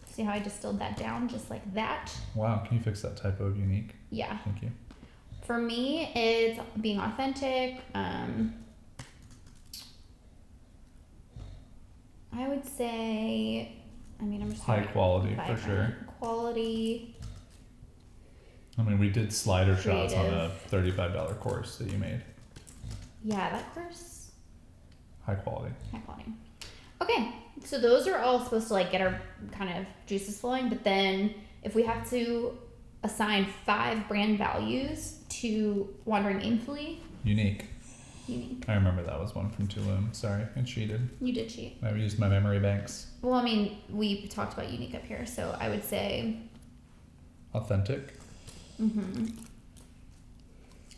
Speaker 1: See how I distilled that down just like that?
Speaker 2: Wow, can you fix that typo of unique?
Speaker 1: Yeah.
Speaker 2: Thank you.
Speaker 1: For me, it's being authentic. I would say, I'm just
Speaker 2: High quality, for
Speaker 1: vibrant.
Speaker 2: sure.
Speaker 1: Quality.
Speaker 2: I mean, we did slider shots on a
Speaker 1: Creative.
Speaker 2: $35 course that you made.
Speaker 1: Yeah, that course.
Speaker 2: High quality.
Speaker 1: High quality. Okay, so those are all supposed to like get our kind of juices flowing, but then if we have to assign 5 brand values to Wandering Aimfully.
Speaker 2: Unique.
Speaker 1: Unique.
Speaker 2: I remember that was one from Tulum. Sorry, I cheated.
Speaker 1: You did cheat.
Speaker 2: I used my memory banks.
Speaker 1: Well, we talked about unique up here, so I would say.
Speaker 2: Authentic.
Speaker 1: I'm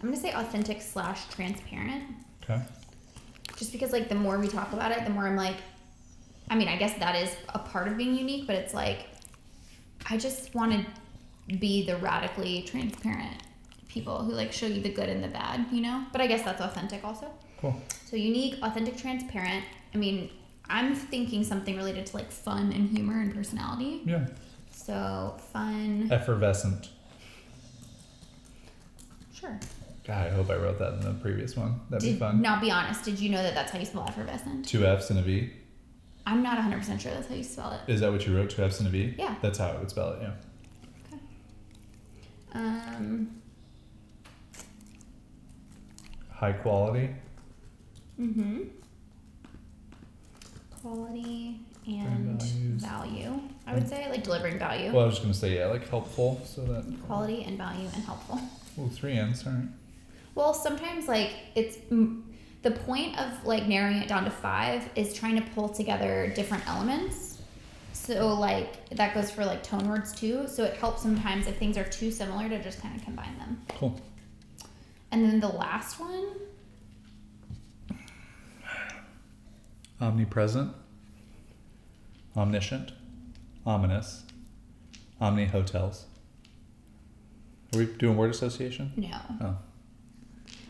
Speaker 1: gonna say authentic / transparent.
Speaker 2: Okay.
Speaker 1: Just because like the more we talk about it, the more I'm like, I guess that is a part of being unique, but it's like, I just want to be the radically transparent people who like show you the good and the bad, you know? But I guess that's authentic also.
Speaker 2: Cool.
Speaker 1: So unique, authentic, transparent. I'm thinking something related to like fun and humor and personality.
Speaker 2: Yeah.
Speaker 1: So fun.
Speaker 2: Effervescent.
Speaker 1: Sure.
Speaker 2: God, I hope I wrote that in the previous one. That'd be fun.
Speaker 1: Now be honest, did you know that that's how you spell effervescent?
Speaker 2: 2 F's and a V.
Speaker 1: I'm not 100% sure that's how you spell it.
Speaker 2: Is that what you wrote? 2 F's and a V?
Speaker 1: Yeah.
Speaker 2: That's how I would spell it, yeah.
Speaker 1: Okay.
Speaker 2: High quality.
Speaker 1: Quality
Speaker 2: Brand
Speaker 1: and
Speaker 2: values.
Speaker 1: value. I would say like delivering value.
Speaker 2: Well, I was just going to say, yeah, like helpful. So that.
Speaker 1: Quality and value and helpful.
Speaker 2: Oh, 3 N's. All right.
Speaker 1: Well, sometimes like it's the point of like narrowing it down to 5 is trying to pull together different elements. So like that goes for like tone words too. So it helps sometimes if things are too similar to just kind of combine them.
Speaker 2: Cool.
Speaker 1: And then the last one.
Speaker 2: Omnipresent. Omniscient. Ominous. Omni hotels. Are we doing word association?
Speaker 1: No.
Speaker 2: Oh.
Speaker 1: I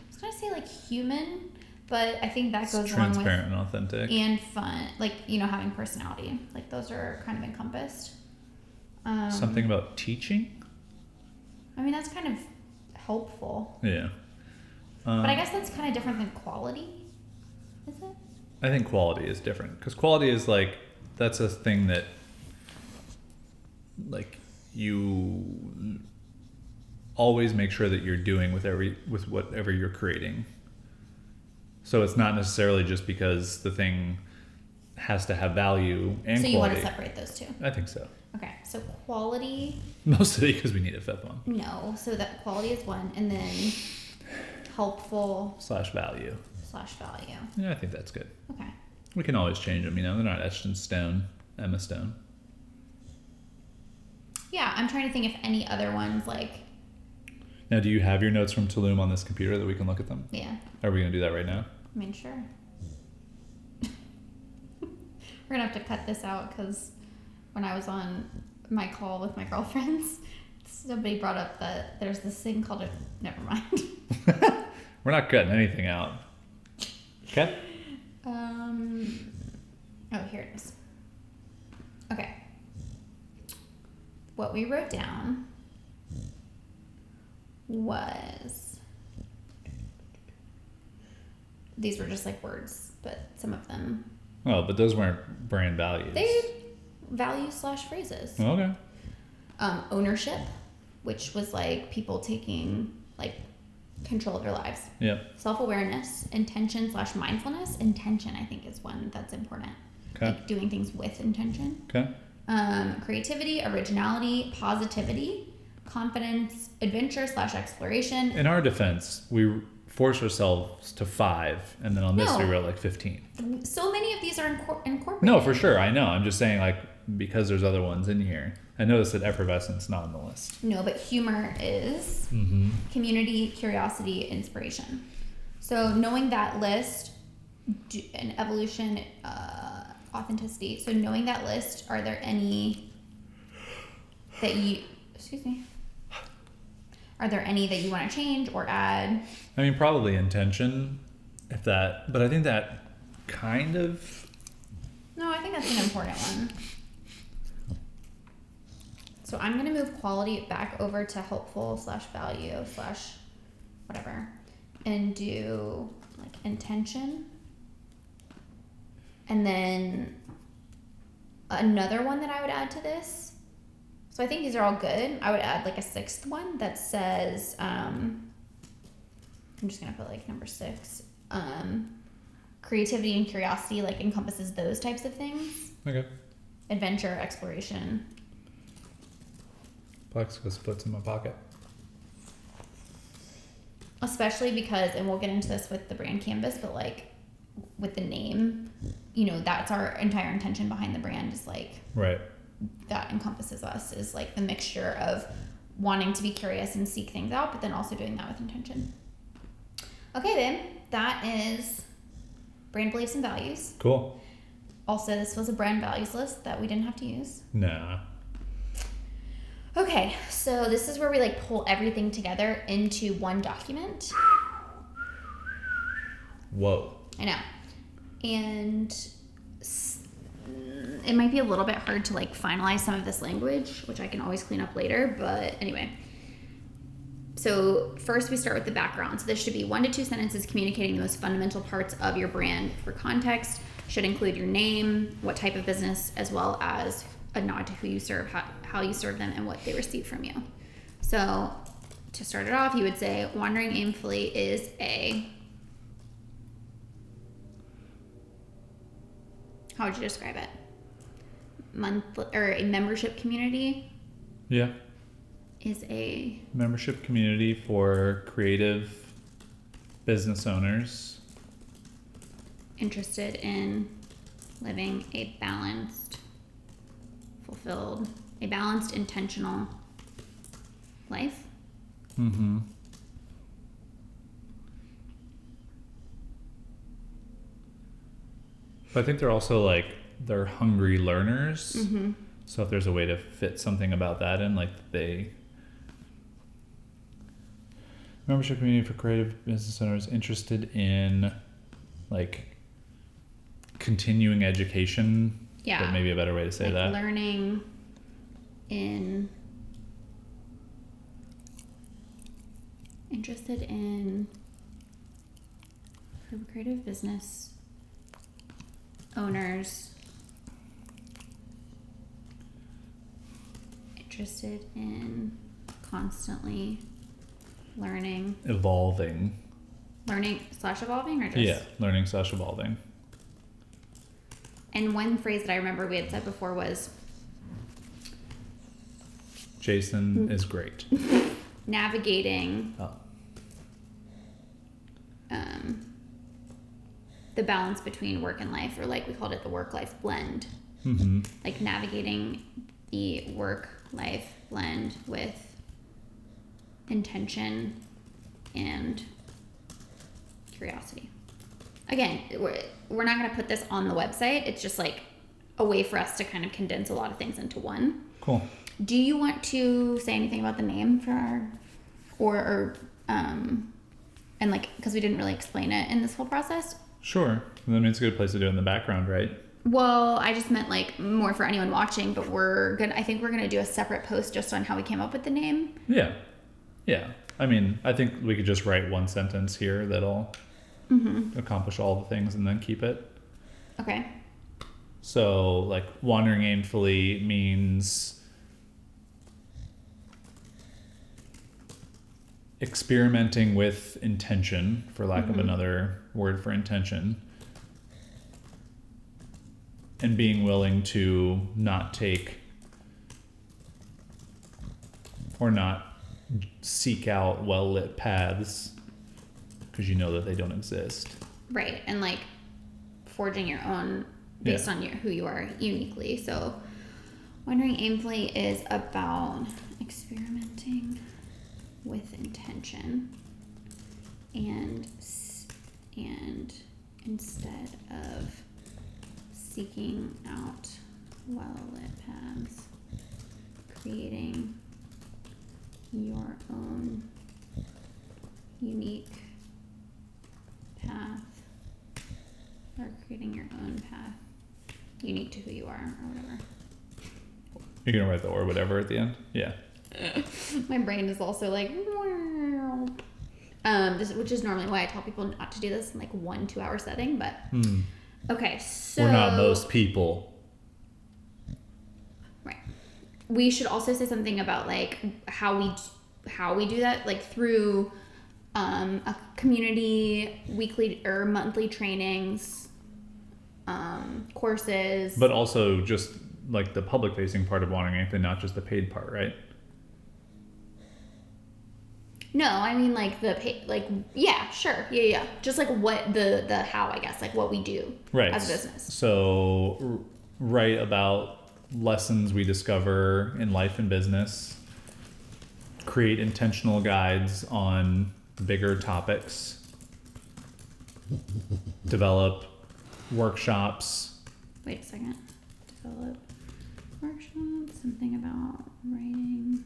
Speaker 1: was going to say like human, but I think that
Speaker 2: It's
Speaker 1: goes along with
Speaker 2: transparent and authentic.
Speaker 1: and fun, like, you know, having personality. Like those are kind of encompassed.
Speaker 2: Something about teaching?
Speaker 1: I mean, that's kind of helpful.
Speaker 2: Yeah.
Speaker 1: But I guess that's kind of different than quality, is it?
Speaker 2: I think quality is different because quality is like, that's a thing that like you always make sure that you're doing with whatever you're creating. So it's not necessarily just because the thing has to have value and
Speaker 1: So you want
Speaker 2: quality.
Speaker 1: to separate those two?
Speaker 2: I think so.
Speaker 1: Okay, so quality,
Speaker 2: Mostly because we need a fifth one.
Speaker 1: no. So that quality is one, and then helpful
Speaker 2: / value.
Speaker 1: / value.
Speaker 2: Yeah, I think that's good.
Speaker 1: Okay.
Speaker 2: We can always change them, you know, they're not etched in stone, Emma Stone.
Speaker 1: Yeah, I'm trying to think if any other ones like,
Speaker 2: Now, do you have your notes from Tulum on this computer that we can look at them?
Speaker 1: yeah,
Speaker 2: Are we going to do that right now?
Speaker 1: I mean, sure. We're gonna have to cut this out because when I was on my call with my girlfriends, somebody brought up that there's this thing called a. Never mind.
Speaker 2: We're not cutting anything out. Okay.
Speaker 1: Oh, here it is. Okay. What we wrote down was these were just like words, but some of them
Speaker 2: Oh, but those weren't brand values.
Speaker 1: they value / phrases.
Speaker 2: Okay.
Speaker 1: Ownership, which was like people taking like control of their lives.
Speaker 2: Yep.
Speaker 1: Self-awareness, intention / mindfulness. Intention, I think, is one that's important.
Speaker 2: Okay.
Speaker 1: Like doing things with intention.
Speaker 2: Okay.
Speaker 1: Creativity, originality, positivity, confidence, adventure / exploration.
Speaker 2: In our defense, we force ourselves to 5, and then on this
Speaker 1: No.
Speaker 2: we wrote like 15.
Speaker 1: So many of these are incorporated.
Speaker 2: No, for sure. I know. I'm just saying, like, because there's other ones in here. I noticed that effervescence not on the list.
Speaker 1: No, but humor is
Speaker 2: Mm-hmm.
Speaker 1: community, curiosity, inspiration. So knowing that list, and evolution, authenticity. So knowing that list, are there any that you, excuse me, are there any that you want to change or add?
Speaker 2: I mean, probably intention, if that. But I think that kind of.
Speaker 1: No, I think that's an important one. So I'm going to move quality back over to helpful / value / whatever, and do like intention. And then another one that I would add to this. So I think these are all good. I would add like a 6th one that says, I'm just going to put like number 6. Creativity and curiosity like encompasses those types of things.
Speaker 2: Okay.
Speaker 1: Adventure, exploration.
Speaker 2: Plexico splits in my pocket.
Speaker 1: Especially because, and we'll get into this with the brand canvas, but like with the name, you know, that's our entire intention behind the brand is like,
Speaker 2: Right.
Speaker 1: that encompasses us, is like the mixture of wanting to be curious and seek things out, but then also doing that with intention. Okay, then that is brand beliefs and values.
Speaker 2: Cool.
Speaker 1: Also, this was a brand values list that we didn't have to use.
Speaker 2: Nah.
Speaker 1: Okay, so this is where we like pull everything together into one document.
Speaker 2: Whoa.
Speaker 1: I know. And it might be a little bit hard to like finalize some of this language, which I can always clean up later, but anyway. So first we start with the background. So this should be 1 to 2 sentences communicating the most fundamental parts of your brand. For context, should include your name, what type of business, as well as a nod to who you serve, how you serve them, and what they receive from you. So to start it off, you would say Wandering Aimfully is a... How would you describe it? A membership community
Speaker 2: Yeah.
Speaker 1: is a...
Speaker 2: Membership community for creative business owners.
Speaker 1: interested in living a balanced, fulfilled, a balanced, intentional life.
Speaker 2: Mm-hmm. But I think they're also like, they're hungry learners.
Speaker 1: Mm-hmm.
Speaker 2: So if there's a way to fit something about that in, like they Membership community for creative business owners interested in like continuing education.
Speaker 1: Yeah.
Speaker 2: But maybe a better way to say
Speaker 1: like
Speaker 2: that.
Speaker 1: Learning in interested in for creative business owners interested in constantly learning
Speaker 2: Evolving.
Speaker 1: /evolving or just
Speaker 2: Yeah, learning/evolving.
Speaker 1: And one phrase that I remember we had said before was
Speaker 2: Jason is great.
Speaker 1: navigating
Speaker 2: Oh.
Speaker 1: the balance between work and life, or like we called it the work-life blend.
Speaker 2: Mm-hmm.
Speaker 1: Like navigating the work-life blend with intention and curiosity. Again, we're not going to put this on the website. It's just like a way for us to kind of condense a lot of things into one.
Speaker 2: Cool.
Speaker 1: Do you want to say anything about the name for our, and like, because we didn't really explain it in this whole process?
Speaker 2: Sure. I mean, it's a good place to do it in the background, right?
Speaker 1: Well, I just meant like more for anyone watching, but I think we're gonna do a separate post just on how we came up with the name.
Speaker 2: Yeah. Yeah. I mean, I think we could just write one sentence here that'll accomplish all the things and then keep it.
Speaker 1: Okay.
Speaker 2: So, like, wandering aimfully means experimenting with intention, for lack of another word for intention, and being willing to not take or not seek out well-lit paths because you know that they don't exist.
Speaker 1: Right. And like forging your own based on who you are uniquely. So Wandering Aimfully is about experimenting with intention and instead of seeking out well-lit paths, creating your own unique path, or creating your own path unique to who you are, or whatever.
Speaker 2: You're going to write the or whatever at the end? Yeah.
Speaker 1: My brain is also like, which is normally why I tell people not to do this in like 1-2 hour setting, but okay, so
Speaker 2: We're not most people.
Speaker 1: right. We should also say something about like how we do that, like through a community weekly or monthly trainings, courses.
Speaker 2: But also just like the public facing part of Wandering Aimfully, not just the paid part, right?
Speaker 1: No, I mean like yeah, sure. Yeah. Just like what the how, I guess, like what we do
Speaker 2: Right.
Speaker 1: as a business.
Speaker 2: So write about lessons we discover in life and business. Create intentional guides on bigger topics. Develop workshops.
Speaker 1: Wait a second. Develop workshops, something about writing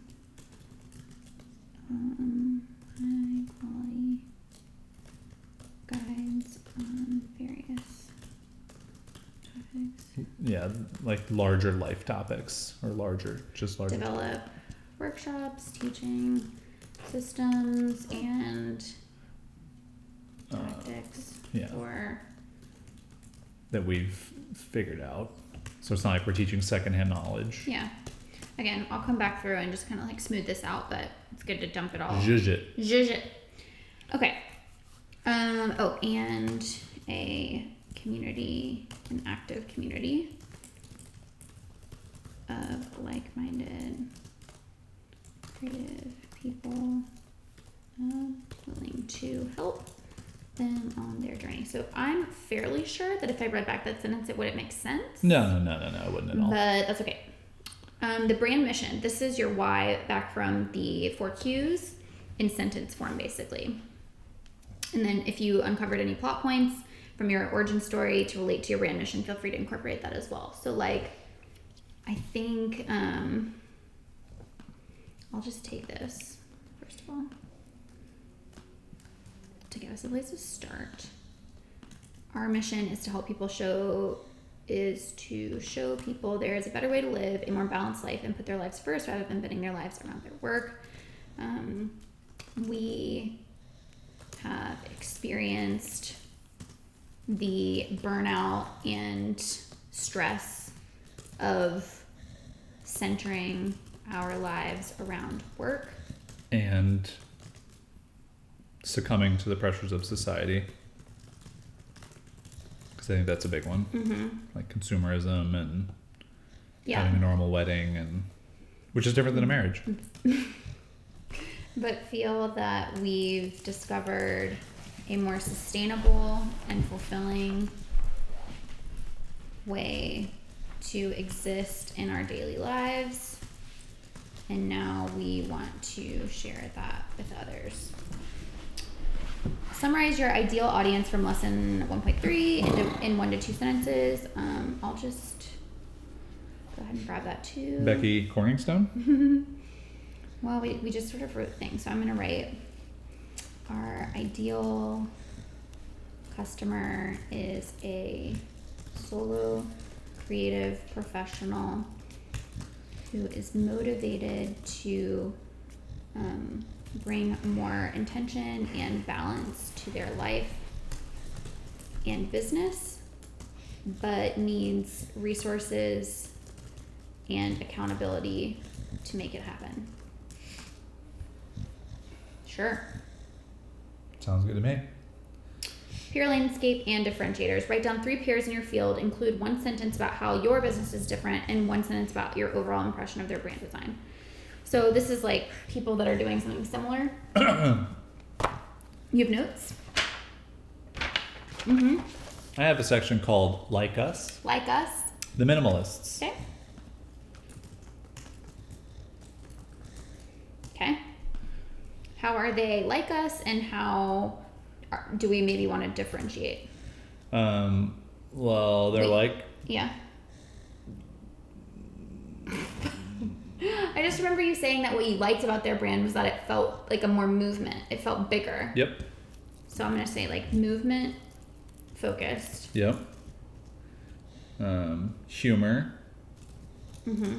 Speaker 1: high quality guides on various topics.
Speaker 2: Yeah, like larger life topics or just larger.
Speaker 1: Develop workshops, teaching systems and tactics for
Speaker 2: that we've figured out. So it's not like we're teaching secondhand knowledge.
Speaker 1: yeah. Again, I'll come back through and just kind of like smooth this out, but it's good to dump it all.
Speaker 2: Zhuzh it.
Speaker 1: Zhuzh it. Okay. Oh, and a community, an active community of like-minded, creative people willing to help them on their journey. So I'm fairly sure that if I read back that sentence, it wouldn't make sense.
Speaker 2: No, it wouldn't at all.
Speaker 1: But that's okay. The brand mission. This is your why back from the 4 Qs in sentence form, basically. And then if you uncovered any plot points from your origin story to relate to your brand mission, feel free to incorporate that as well. So like, I think I'll just take this first of all. to give us a place to start. Our mission is to help people show people there is a better way to live a more balanced life and put their lives first rather than bending their lives around their work. We have experienced the burnout and stress of centering our lives around work.
Speaker 2: And succumbing to the pressures of society. Because I think that's a big one.
Speaker 1: Mm-hmm.
Speaker 2: Like consumerism and
Speaker 1: Yeah.
Speaker 2: having a normal wedding, and which is different than a marriage.
Speaker 1: But feel that we've discovered a more sustainable and fulfilling way to exist in our daily lives. And now we want to share that with others. Summarize your ideal audience from lesson 1.3 in 1 to 2 sentences. I'll just go ahead and grab that too.
Speaker 2: Becky Corningstone?
Speaker 1: Well, we just sort of wrote things, so I'm going to write our ideal customer is a solo creative professional who is motivated to bring more intention and balance to their life and business, but needs resources and accountability to make it happen. Sure.
Speaker 2: Sounds good to me.
Speaker 1: Peer landscape and differentiators. Write down 3 peers in your field. Include 1 sentence about how your business is different and 1 sentence about your overall impression of their brand design. So this is like people that are doing something similar. You have notes? Mm-hmm.
Speaker 2: I have a section called Like Us,
Speaker 1: Like us.
Speaker 2: the Minimalists.
Speaker 1: Okay. Okay. How are they like us, and how do we maybe want to differentiate?
Speaker 2: Well, they're
Speaker 1: Wait.
Speaker 2: like,
Speaker 1: Yeah. I just remember you saying that what you liked about their brand was that it felt like a more movement. It felt bigger.
Speaker 2: yep,
Speaker 1: So I'm going to say like movement focused.
Speaker 2: yep. Humor.
Speaker 1: Mm-hmm.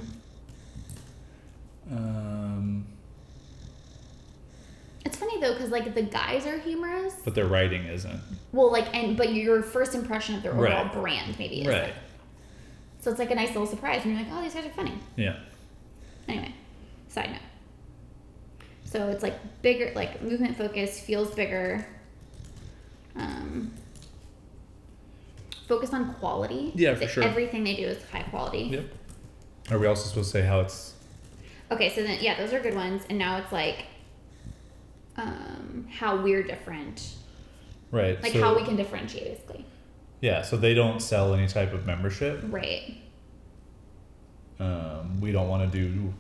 Speaker 1: It's funny though, because like the guys are humorous.
Speaker 2: But their writing isn't.
Speaker 1: Well, like, but your first impression of their overall
Speaker 2: Right.
Speaker 1: brand maybe is.
Speaker 2: Right.
Speaker 1: So it's like a nice little surprise, and you're like, oh, these guys are funny.
Speaker 2: Yeah.
Speaker 1: Anyway, side note. So it's like bigger, like movement focus, feels bigger. Focus on quality.
Speaker 2: Yeah, for sure.
Speaker 1: Everything they do is high quality.
Speaker 2: Yep. Are we also supposed to say how it's...
Speaker 1: Okay, so then, yeah, those are good ones. And now it's like how we're different.
Speaker 2: Right.
Speaker 1: Like
Speaker 2: so,
Speaker 1: how we can differentiate, basically.
Speaker 2: Yeah, so they don't sell any type of membership.
Speaker 1: Right.
Speaker 2: We don't want to do...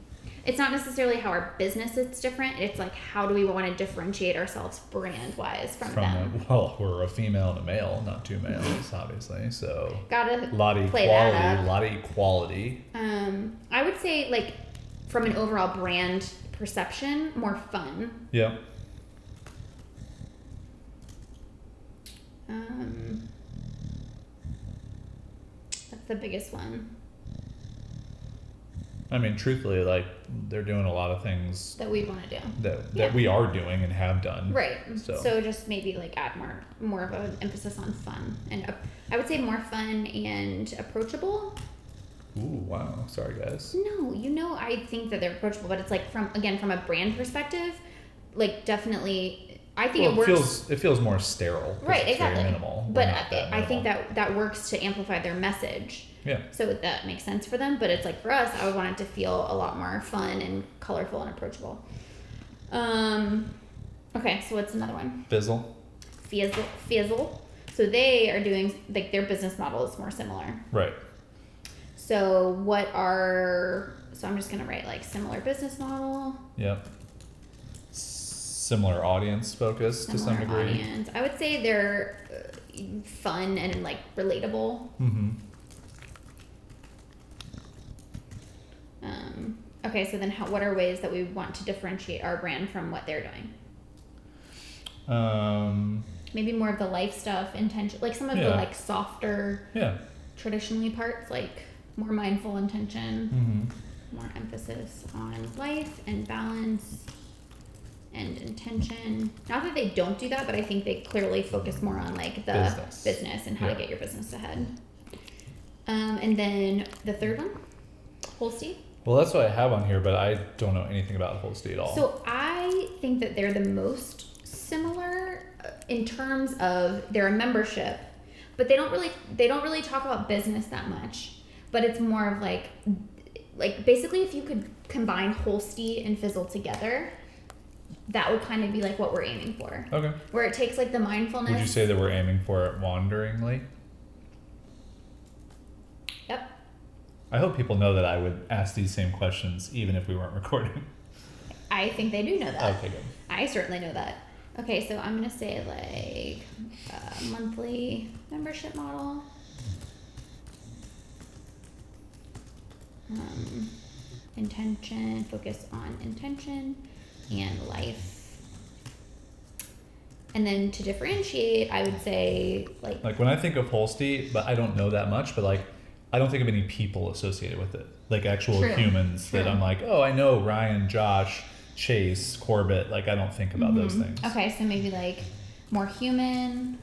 Speaker 1: It's not necessarily how our business is different. It's like how do we want to differentiate ourselves brand-wise from them.
Speaker 2: Well, we're a female and a male, not 2 males, obviously. So
Speaker 1: Gotta
Speaker 2: a lot of
Speaker 1: play
Speaker 2: equality.
Speaker 1: that
Speaker 2: A
Speaker 1: up.
Speaker 2: lot of equality.
Speaker 1: I would say like from an overall brand perception, more fun.
Speaker 2: Yeah.
Speaker 1: That's the biggest one
Speaker 2: I mean, truthfully, like they're doing a lot of things
Speaker 1: that we want to do.
Speaker 2: that
Speaker 1: Yeah.
Speaker 2: we are doing and have done.
Speaker 1: Right.
Speaker 2: So,
Speaker 1: So just maybe like add more of an emphasis on fun, and I would say more fun and approachable.
Speaker 2: ooh, wow. Sorry, guys.
Speaker 1: No, I think that they're approachable, but it's like from a brand perspective, like definitely, I think
Speaker 2: Well,
Speaker 1: it works.
Speaker 2: it feels more sterile. 'Cause
Speaker 1: Right,
Speaker 2: it's very
Speaker 1: exactly.
Speaker 2: minimal. We're
Speaker 1: But
Speaker 2: not that
Speaker 1: I think
Speaker 2: minimal.
Speaker 1: that works to amplify their message.
Speaker 2: Yeah.
Speaker 1: So that makes sense for them. But it's like for us, I would want it to feel a lot more fun and colorful and approachable. Okay, so what's another one?
Speaker 2: Fizzle.
Speaker 1: Fizzle. So they are doing like their business model is more similar.
Speaker 2: Right.
Speaker 1: So so I'm just gonna write like similar business model.
Speaker 2: Yep. Similar audience focus to some
Speaker 1: Similar
Speaker 2: degree.
Speaker 1: audience. I would say they're fun and like relatable.
Speaker 2: Mm-hmm.
Speaker 1: Okay, so then what are ways that we want to differentiate our brand from what they're doing? Maybe more of the life stuff, intention, like some of the
Speaker 2: Yeah.
Speaker 1: like softer,
Speaker 2: Yeah.
Speaker 1: traditionally parts, like more mindful intention, more emphasis on life and balance and intention. Not that they don't do that, but I think they clearly focus more on like the business and how to
Speaker 2: Yeah.
Speaker 1: get your business ahead. And then the third one, Holstein.
Speaker 2: Well, that's what I have on here, but I don't know anything about Holstein at all.
Speaker 1: So I think that they're the most similar in terms of they're a membership, but they don't really talk about business that much. But it's more of like basically if you could combine Holstein and Fizzle together, that would kind of be like what we're aiming for.
Speaker 2: Okay.
Speaker 1: Where it takes like the mindfulness.
Speaker 2: Would you say that we're aiming for it wanderingly?
Speaker 1: Yep.
Speaker 2: I hope people know that I would ask these same questions even if we weren't recording.
Speaker 1: I think they do know that.
Speaker 2: Okay, good.
Speaker 1: I certainly know that. Okay, so I'm gonna say like a monthly membership model. Intention, focus on intention and life. And then to differentiate, I would say
Speaker 2: Like when I think of Holstein, but I don't know that much, but like I don't think of any people associated with it. Like actual
Speaker 1: True.
Speaker 2: humans
Speaker 1: True.
Speaker 2: that I'm like, oh, I know Ryan, Josh, Chase, Corbett. Like I don't think about those things.
Speaker 1: Okay, so maybe like more human,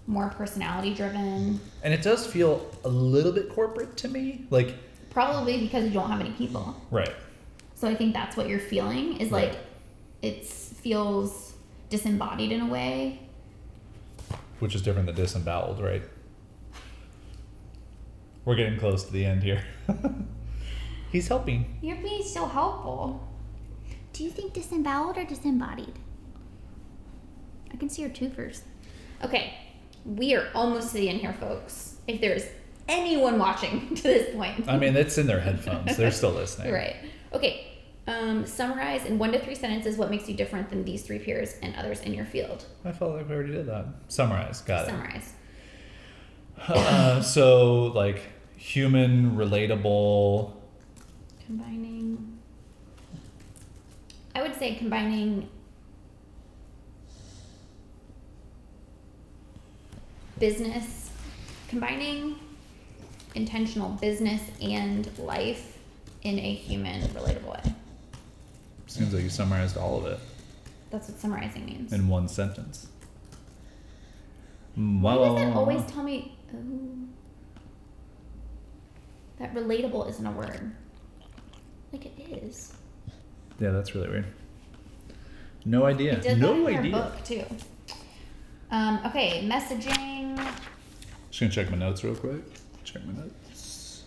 Speaker 1: more personality driven.
Speaker 2: And it does feel a little bit corporate to me. Like
Speaker 1: Probably because you don't have any people.
Speaker 2: right.
Speaker 1: So I think that's what you're feeling is
Speaker 2: Right.
Speaker 1: like it feels disembodied in a way.
Speaker 2: Which is different than disemboweled, right? We're getting close to the end here. He's helping.
Speaker 1: You're being so helpful. Do you think disemboweled or disembodied? I can see your twofers. Okay, we are almost to the end here, folks. If there's anyone watching to this point.
Speaker 2: I mean, it's in their headphones. They're still listening.
Speaker 1: Right. Okay. Summarize in 1 to 3 sentences what makes you different than these 3 peers and others in your field.
Speaker 2: I felt like we already did that. Summarize. Got
Speaker 1: Summarize.
Speaker 2: it. So, like, human, relatable.
Speaker 1: Combining. I would say combining combining intentional business and life in a human, relatable way.
Speaker 2: Seems like you summarized all of it
Speaker 1: That's what summarizing means.
Speaker 2: in one sentence.
Speaker 1: Why does that always tell me that relatable isn't a word? Like it is.
Speaker 2: Yeah, that's really weird. No idea.
Speaker 1: It did
Speaker 2: No
Speaker 1: that in
Speaker 2: idea.
Speaker 1: your book too. Okay, messaging.
Speaker 2: Just gonna check my notes real quick. Check my notes.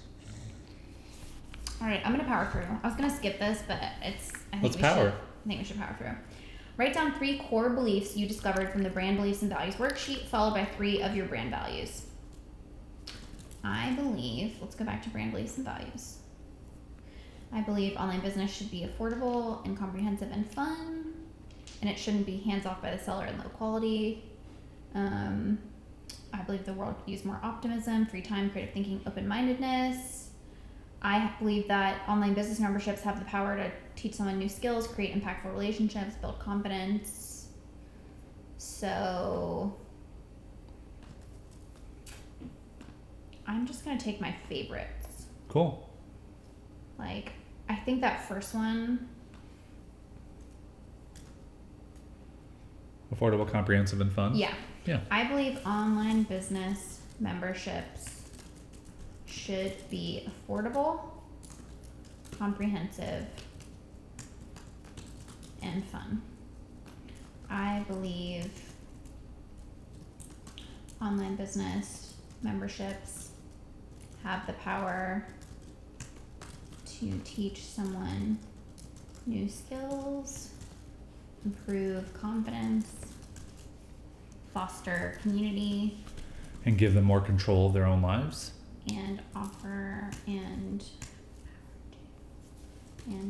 Speaker 1: All right, I'm gonna power through. I was gonna skip this, but I think we should power through. Write down 3 core beliefs you discovered from the brand beliefs and values worksheet, followed by 3 of your brand values. I believe, let's go back to brand beliefs and values. I believe online business should be affordable and comprehensive and fun, and it shouldn't be hands off by the seller and low quality. I believe the world could use more optimism, free time, creative thinking, open-mindedness. I believe that online business memberships have the power to teach someone new skills, create impactful relationships, build confidence. So I'm just going to take my favorites.
Speaker 2: Cool.
Speaker 1: Like, I think that first one,
Speaker 2: Affordable, comprehensive, and fun.
Speaker 1: yeah.
Speaker 2: Yeah.
Speaker 1: I believe online business memberships should be affordable, comprehensive, and fun. I believe online business memberships have the power to teach someone new skills, improve confidence, foster community,
Speaker 2: And give them more control of their own lives.
Speaker 1: and offer and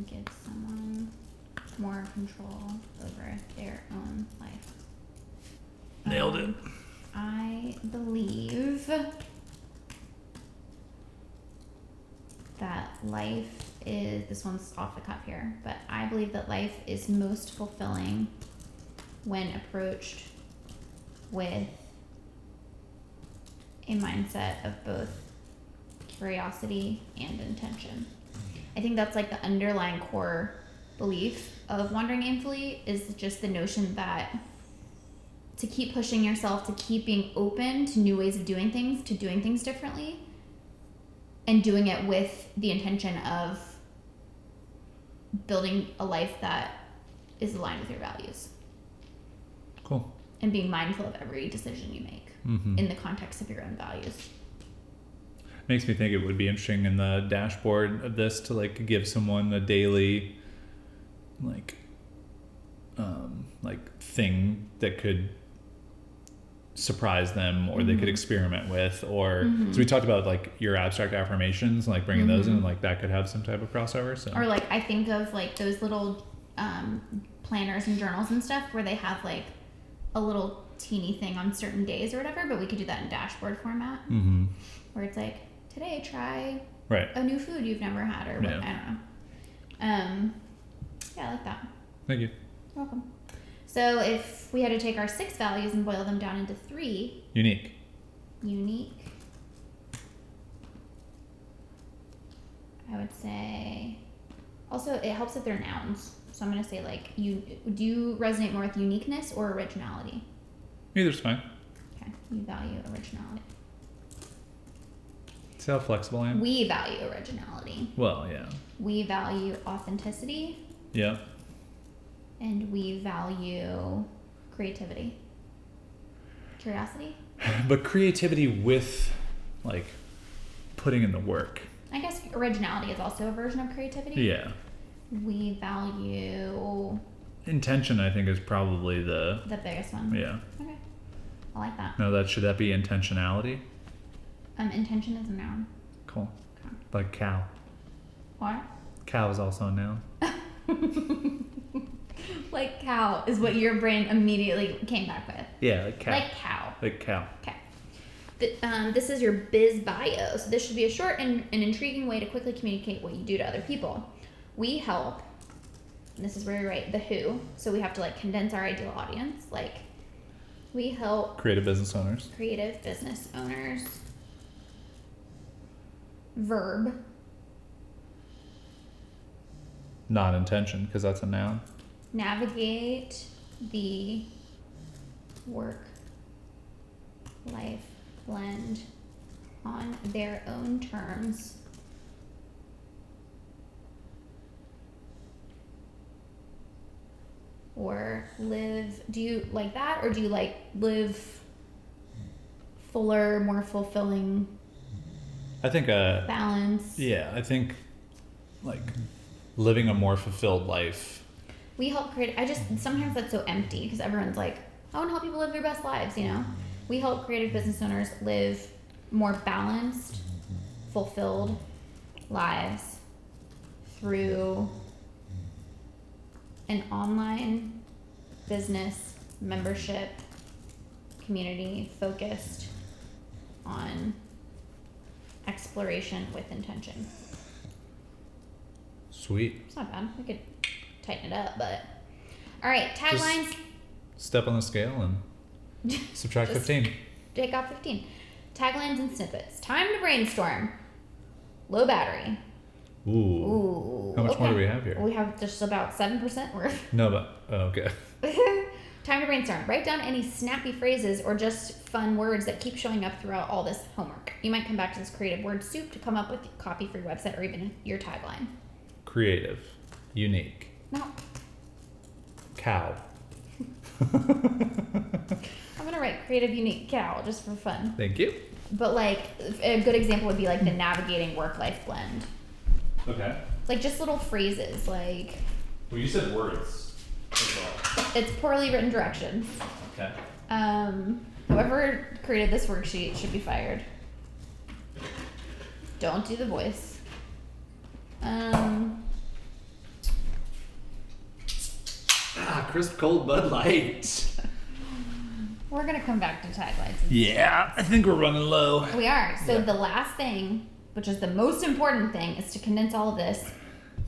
Speaker 1: give someone more control over their own life.
Speaker 2: Nailed it.
Speaker 1: I believe that life is, this one's off the cuff here, but I believe that life is most fulfilling when approached with a mindset of both curiosity and intention. I think that's like the underlying core belief of Wandering Aimfully, is just the notion that to keep pushing yourself, to keep being open to new ways of doing things, to doing things differently, and doing it with the intention of building a life that is aligned with your values.
Speaker 2: Cool.
Speaker 1: And being mindful of every decision you make in the context of your own values.
Speaker 2: Makes me think it would be interesting in the dashboard of this to like give someone a daily like thing that could surprise them, or they could experiment with, or so we talked about like your abstract affirmations, like bringing those in, and like that could have some type of crossover. So
Speaker 1: or like I think of like those little planners and journals and stuff where they have like a little teeny thing on certain days or whatever, but we could do that in dashboard format, where it's like, today try a new food you've never had, or what, I don't know. Yeah, I like that.
Speaker 2: Thank you.
Speaker 1: You're welcome. So if we had to take our 6 values and boil them down into 3.
Speaker 2: Unique.
Speaker 1: I would say, also it helps if they're nouns. So I'm going to say like, do you resonate more with uniqueness or originality?
Speaker 2: Either's fine.
Speaker 1: Okay, you value originality.
Speaker 2: See how flexible I am?
Speaker 1: We value originality.
Speaker 2: Well, yeah.
Speaker 1: We value authenticity.
Speaker 2: Yeah.
Speaker 1: And we value creativity. Curiosity?
Speaker 2: But creativity with like putting in the work.
Speaker 1: I guess originality is also a version of creativity.
Speaker 2: Yeah.
Speaker 1: We value...
Speaker 2: Intention, I think, is probably the
Speaker 1: biggest one.
Speaker 2: Yeah.
Speaker 1: Okay. I like that.
Speaker 2: No, should that be intentionality?
Speaker 1: Intention is a noun.
Speaker 2: Cool.
Speaker 1: Okay.
Speaker 2: Like cow.
Speaker 1: What?
Speaker 2: Cow is also a noun.
Speaker 1: Like cow is what your brain immediately came back with.
Speaker 2: Yeah, like cow.
Speaker 1: Like cow.
Speaker 2: Like cow.
Speaker 1: Okay. This is your biz bio. So this should be a short and an intriguing way to quickly communicate what you do to other people. We help, and this is where we write the who, so we have to like condense our ideal audience. Like, we help
Speaker 2: Creative business owners.
Speaker 1: Verb.
Speaker 2: Not intention, because that's a noun.
Speaker 1: Navigate the work-life blend on their own terms. Or live, do you like that? Or do you like live fuller, more fulfilling,
Speaker 2: I think
Speaker 1: balance?
Speaker 2: Yeah, I think like living a more fulfilled life.
Speaker 1: We help create, sometimes that's so empty because everyone's like, I want to help people live their best lives, you know? We help creative business owners live more balanced, fulfilled lives through an online business membership community focused on exploration with intention.
Speaker 2: Sweet.
Speaker 1: It's not bad. We could tighten it up, but all right, taglines.
Speaker 2: Just step on the scale and subtract 15.
Speaker 1: Take off 15. Taglines and snippets. Time to brainstorm. Low battery.
Speaker 2: Ooh. How much more do we have here?
Speaker 1: We have just about 7% worth.
Speaker 2: No, but okay.
Speaker 1: Time to brainstorm. Write down any snappy phrases or just fun words that keep showing up throughout all this homework. You might come back to this creative word soup to come up with copy for your website or even your tagline.
Speaker 2: Creative. Unique.
Speaker 1: No.
Speaker 2: Cow.
Speaker 1: I'm going to write creative, unique, cow just for fun.
Speaker 2: Thank you.
Speaker 1: But like a good example would be like the navigating work-life blend.
Speaker 2: Okay.
Speaker 1: Like just little phrases like...
Speaker 2: Well, you said words as well.
Speaker 1: It's poorly written directions.
Speaker 2: Okay.
Speaker 1: Whoever created this worksheet should be fired. Don't do the voice.
Speaker 2: Crisp cold Bud Light.
Speaker 1: We're gonna come back to taglines.
Speaker 2: Yeah, I think we're running low.
Speaker 1: We are. So
Speaker 2: Yeah.
Speaker 1: the last thing, which is the most important thing, is to condense all of this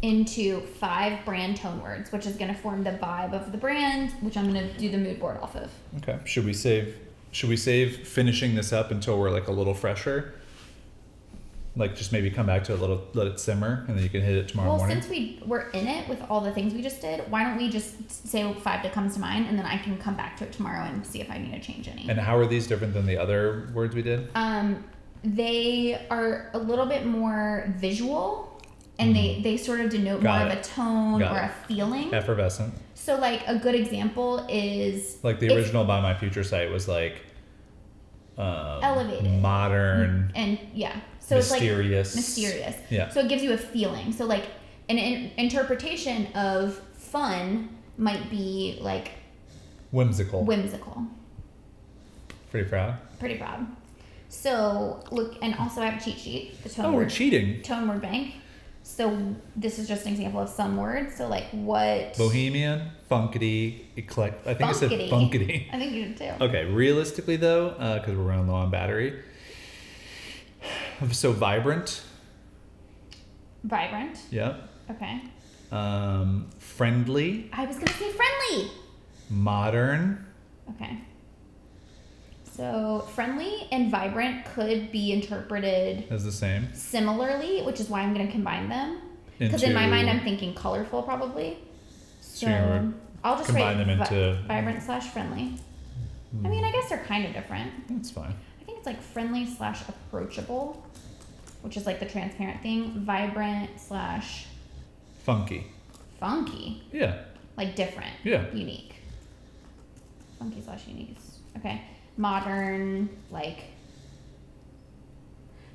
Speaker 1: into 5 brand tone words, which is going to form the vibe of the brand, which I'm going to do the mood board off of.
Speaker 2: Okay. Should we save finishing this up until we're like a little fresher? Like just maybe come back to it, let it simmer, and then you can hit it tomorrow morning.
Speaker 1: Since we're in it with all the things we just did, why don't we just say 5 that comes to mind, and then I can come back to it tomorrow and see if I need to change any.
Speaker 2: And how are these different than the other words we did?
Speaker 1: They are a little bit more visual, and they sort of denote more of a tone or a feeling.
Speaker 2: Effervescent.
Speaker 1: So like a good example is
Speaker 2: like the original Buy My Future site was like
Speaker 1: elevated,
Speaker 2: modern,
Speaker 1: and so
Speaker 2: mysterious.
Speaker 1: It's like mysterious.
Speaker 2: Yeah.
Speaker 1: So it gives you a feeling. So like an interpretation of fun might be like
Speaker 2: whimsical.
Speaker 3: Pretty proud.
Speaker 1: So look, and also I have a cheat sheet. The tone
Speaker 2: Oh,
Speaker 1: word,
Speaker 2: we're cheating.
Speaker 1: Tone word bank. So this is just an example of some words. So like what?
Speaker 2: Bohemian, funkety, eclectic. I think I said funkety.
Speaker 1: I think you did too.
Speaker 2: Okay, realistically though, because we're running low on battery. So vibrant.
Speaker 1: Vibrant.
Speaker 2: Yep.
Speaker 1: Okay.
Speaker 2: Friendly.
Speaker 1: I was gonna say friendly.
Speaker 2: Modern.
Speaker 1: Okay. So friendly and vibrant could be interpreted
Speaker 2: As the same.
Speaker 1: similarly, which is why I'm going to combine them. Because in my mind, I'm thinking colorful probably. So I'll just
Speaker 2: combine them into
Speaker 1: vibrant / friendly. I mean, I guess they're kind of different.
Speaker 2: That's fine.
Speaker 1: I think it's like friendly / approachable, which is like the transparent thing. Vibrant /
Speaker 2: funky.
Speaker 1: Funky.
Speaker 2: Yeah.
Speaker 1: Like different.
Speaker 2: Yeah.
Speaker 1: Unique. Funky / unique. Okay. Modern, like,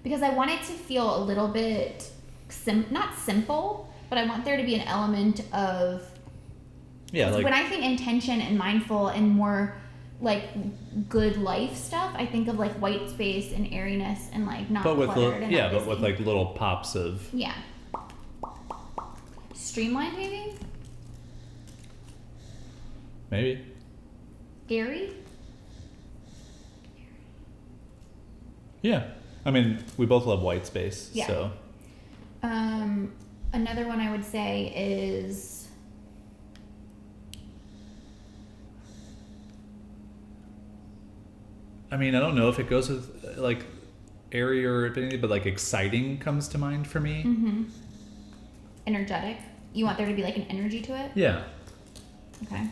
Speaker 1: because I want it to feel a little bit not simple, but I want there to be an element of like when I think intention and mindful and more like good life stuff, I think of like white space and airiness and like not cluttered and not busy.
Speaker 3: But with like little pops of
Speaker 1: streamlined
Speaker 2: maybe
Speaker 1: airy.
Speaker 2: Yeah. I mean, we both love white space, so.
Speaker 1: Another one I would say is
Speaker 2: I mean, I don't know if it goes with like airy or anything, but like exciting comes to mind for me.
Speaker 1: Mm-hmm. Energetic. You want there to be like an energy to it?
Speaker 2: Yeah.
Speaker 1: Okay.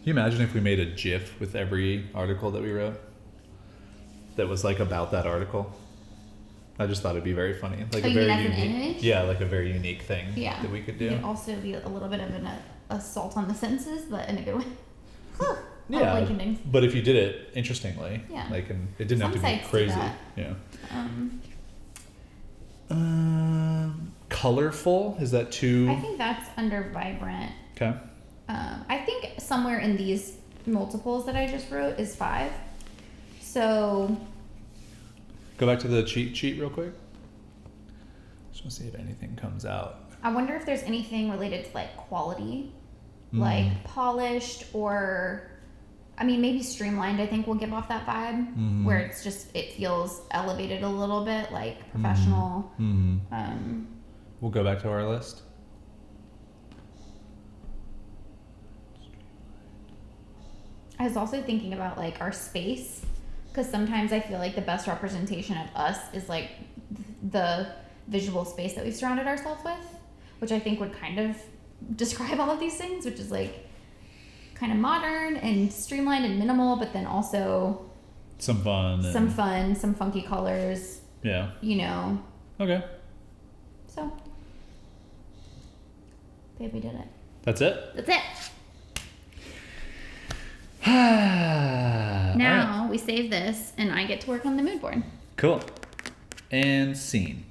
Speaker 2: Can you imagine if we made a GIF with every article that we wrote that was like about that article? I just thought it'd be very funny. Like
Speaker 1: a very unique,
Speaker 2: like a very unique thing that we could do.
Speaker 1: It could also be a little bit of an assault on the senses, but in a good way.
Speaker 2: Yeah, but if you did it interestingly, like, and it didn't have to be crazy. Yeah. Colorful, is that too?
Speaker 1: I think that's under vibrant.
Speaker 2: Okay.
Speaker 1: I think somewhere in these multiples that I just wrote is 5. So
Speaker 2: go back to the cheat sheet real quick. Just want to see if anything comes out.
Speaker 1: I wonder if there's anything related to like quality, like polished, or I mean maybe streamlined. I think will give off that vibe where it's just it feels elevated a little bit, like professional.
Speaker 2: We'll go back to our list.
Speaker 1: I was also thinking about like our space, because sometimes I feel like the best representation of us is like the visual space that we've surrounded ourselves with, which I think would kind of describe all of these things, which is like kind of modern and streamlined and minimal, but then also
Speaker 2: some fun,
Speaker 1: some funky colors.
Speaker 2: Yeah.
Speaker 1: You know.
Speaker 2: Okay.
Speaker 1: So, babe, we did it.
Speaker 2: That's it?
Speaker 1: That's it. Now we save this and I get to work on the mood board.
Speaker 2: Cool. And scene.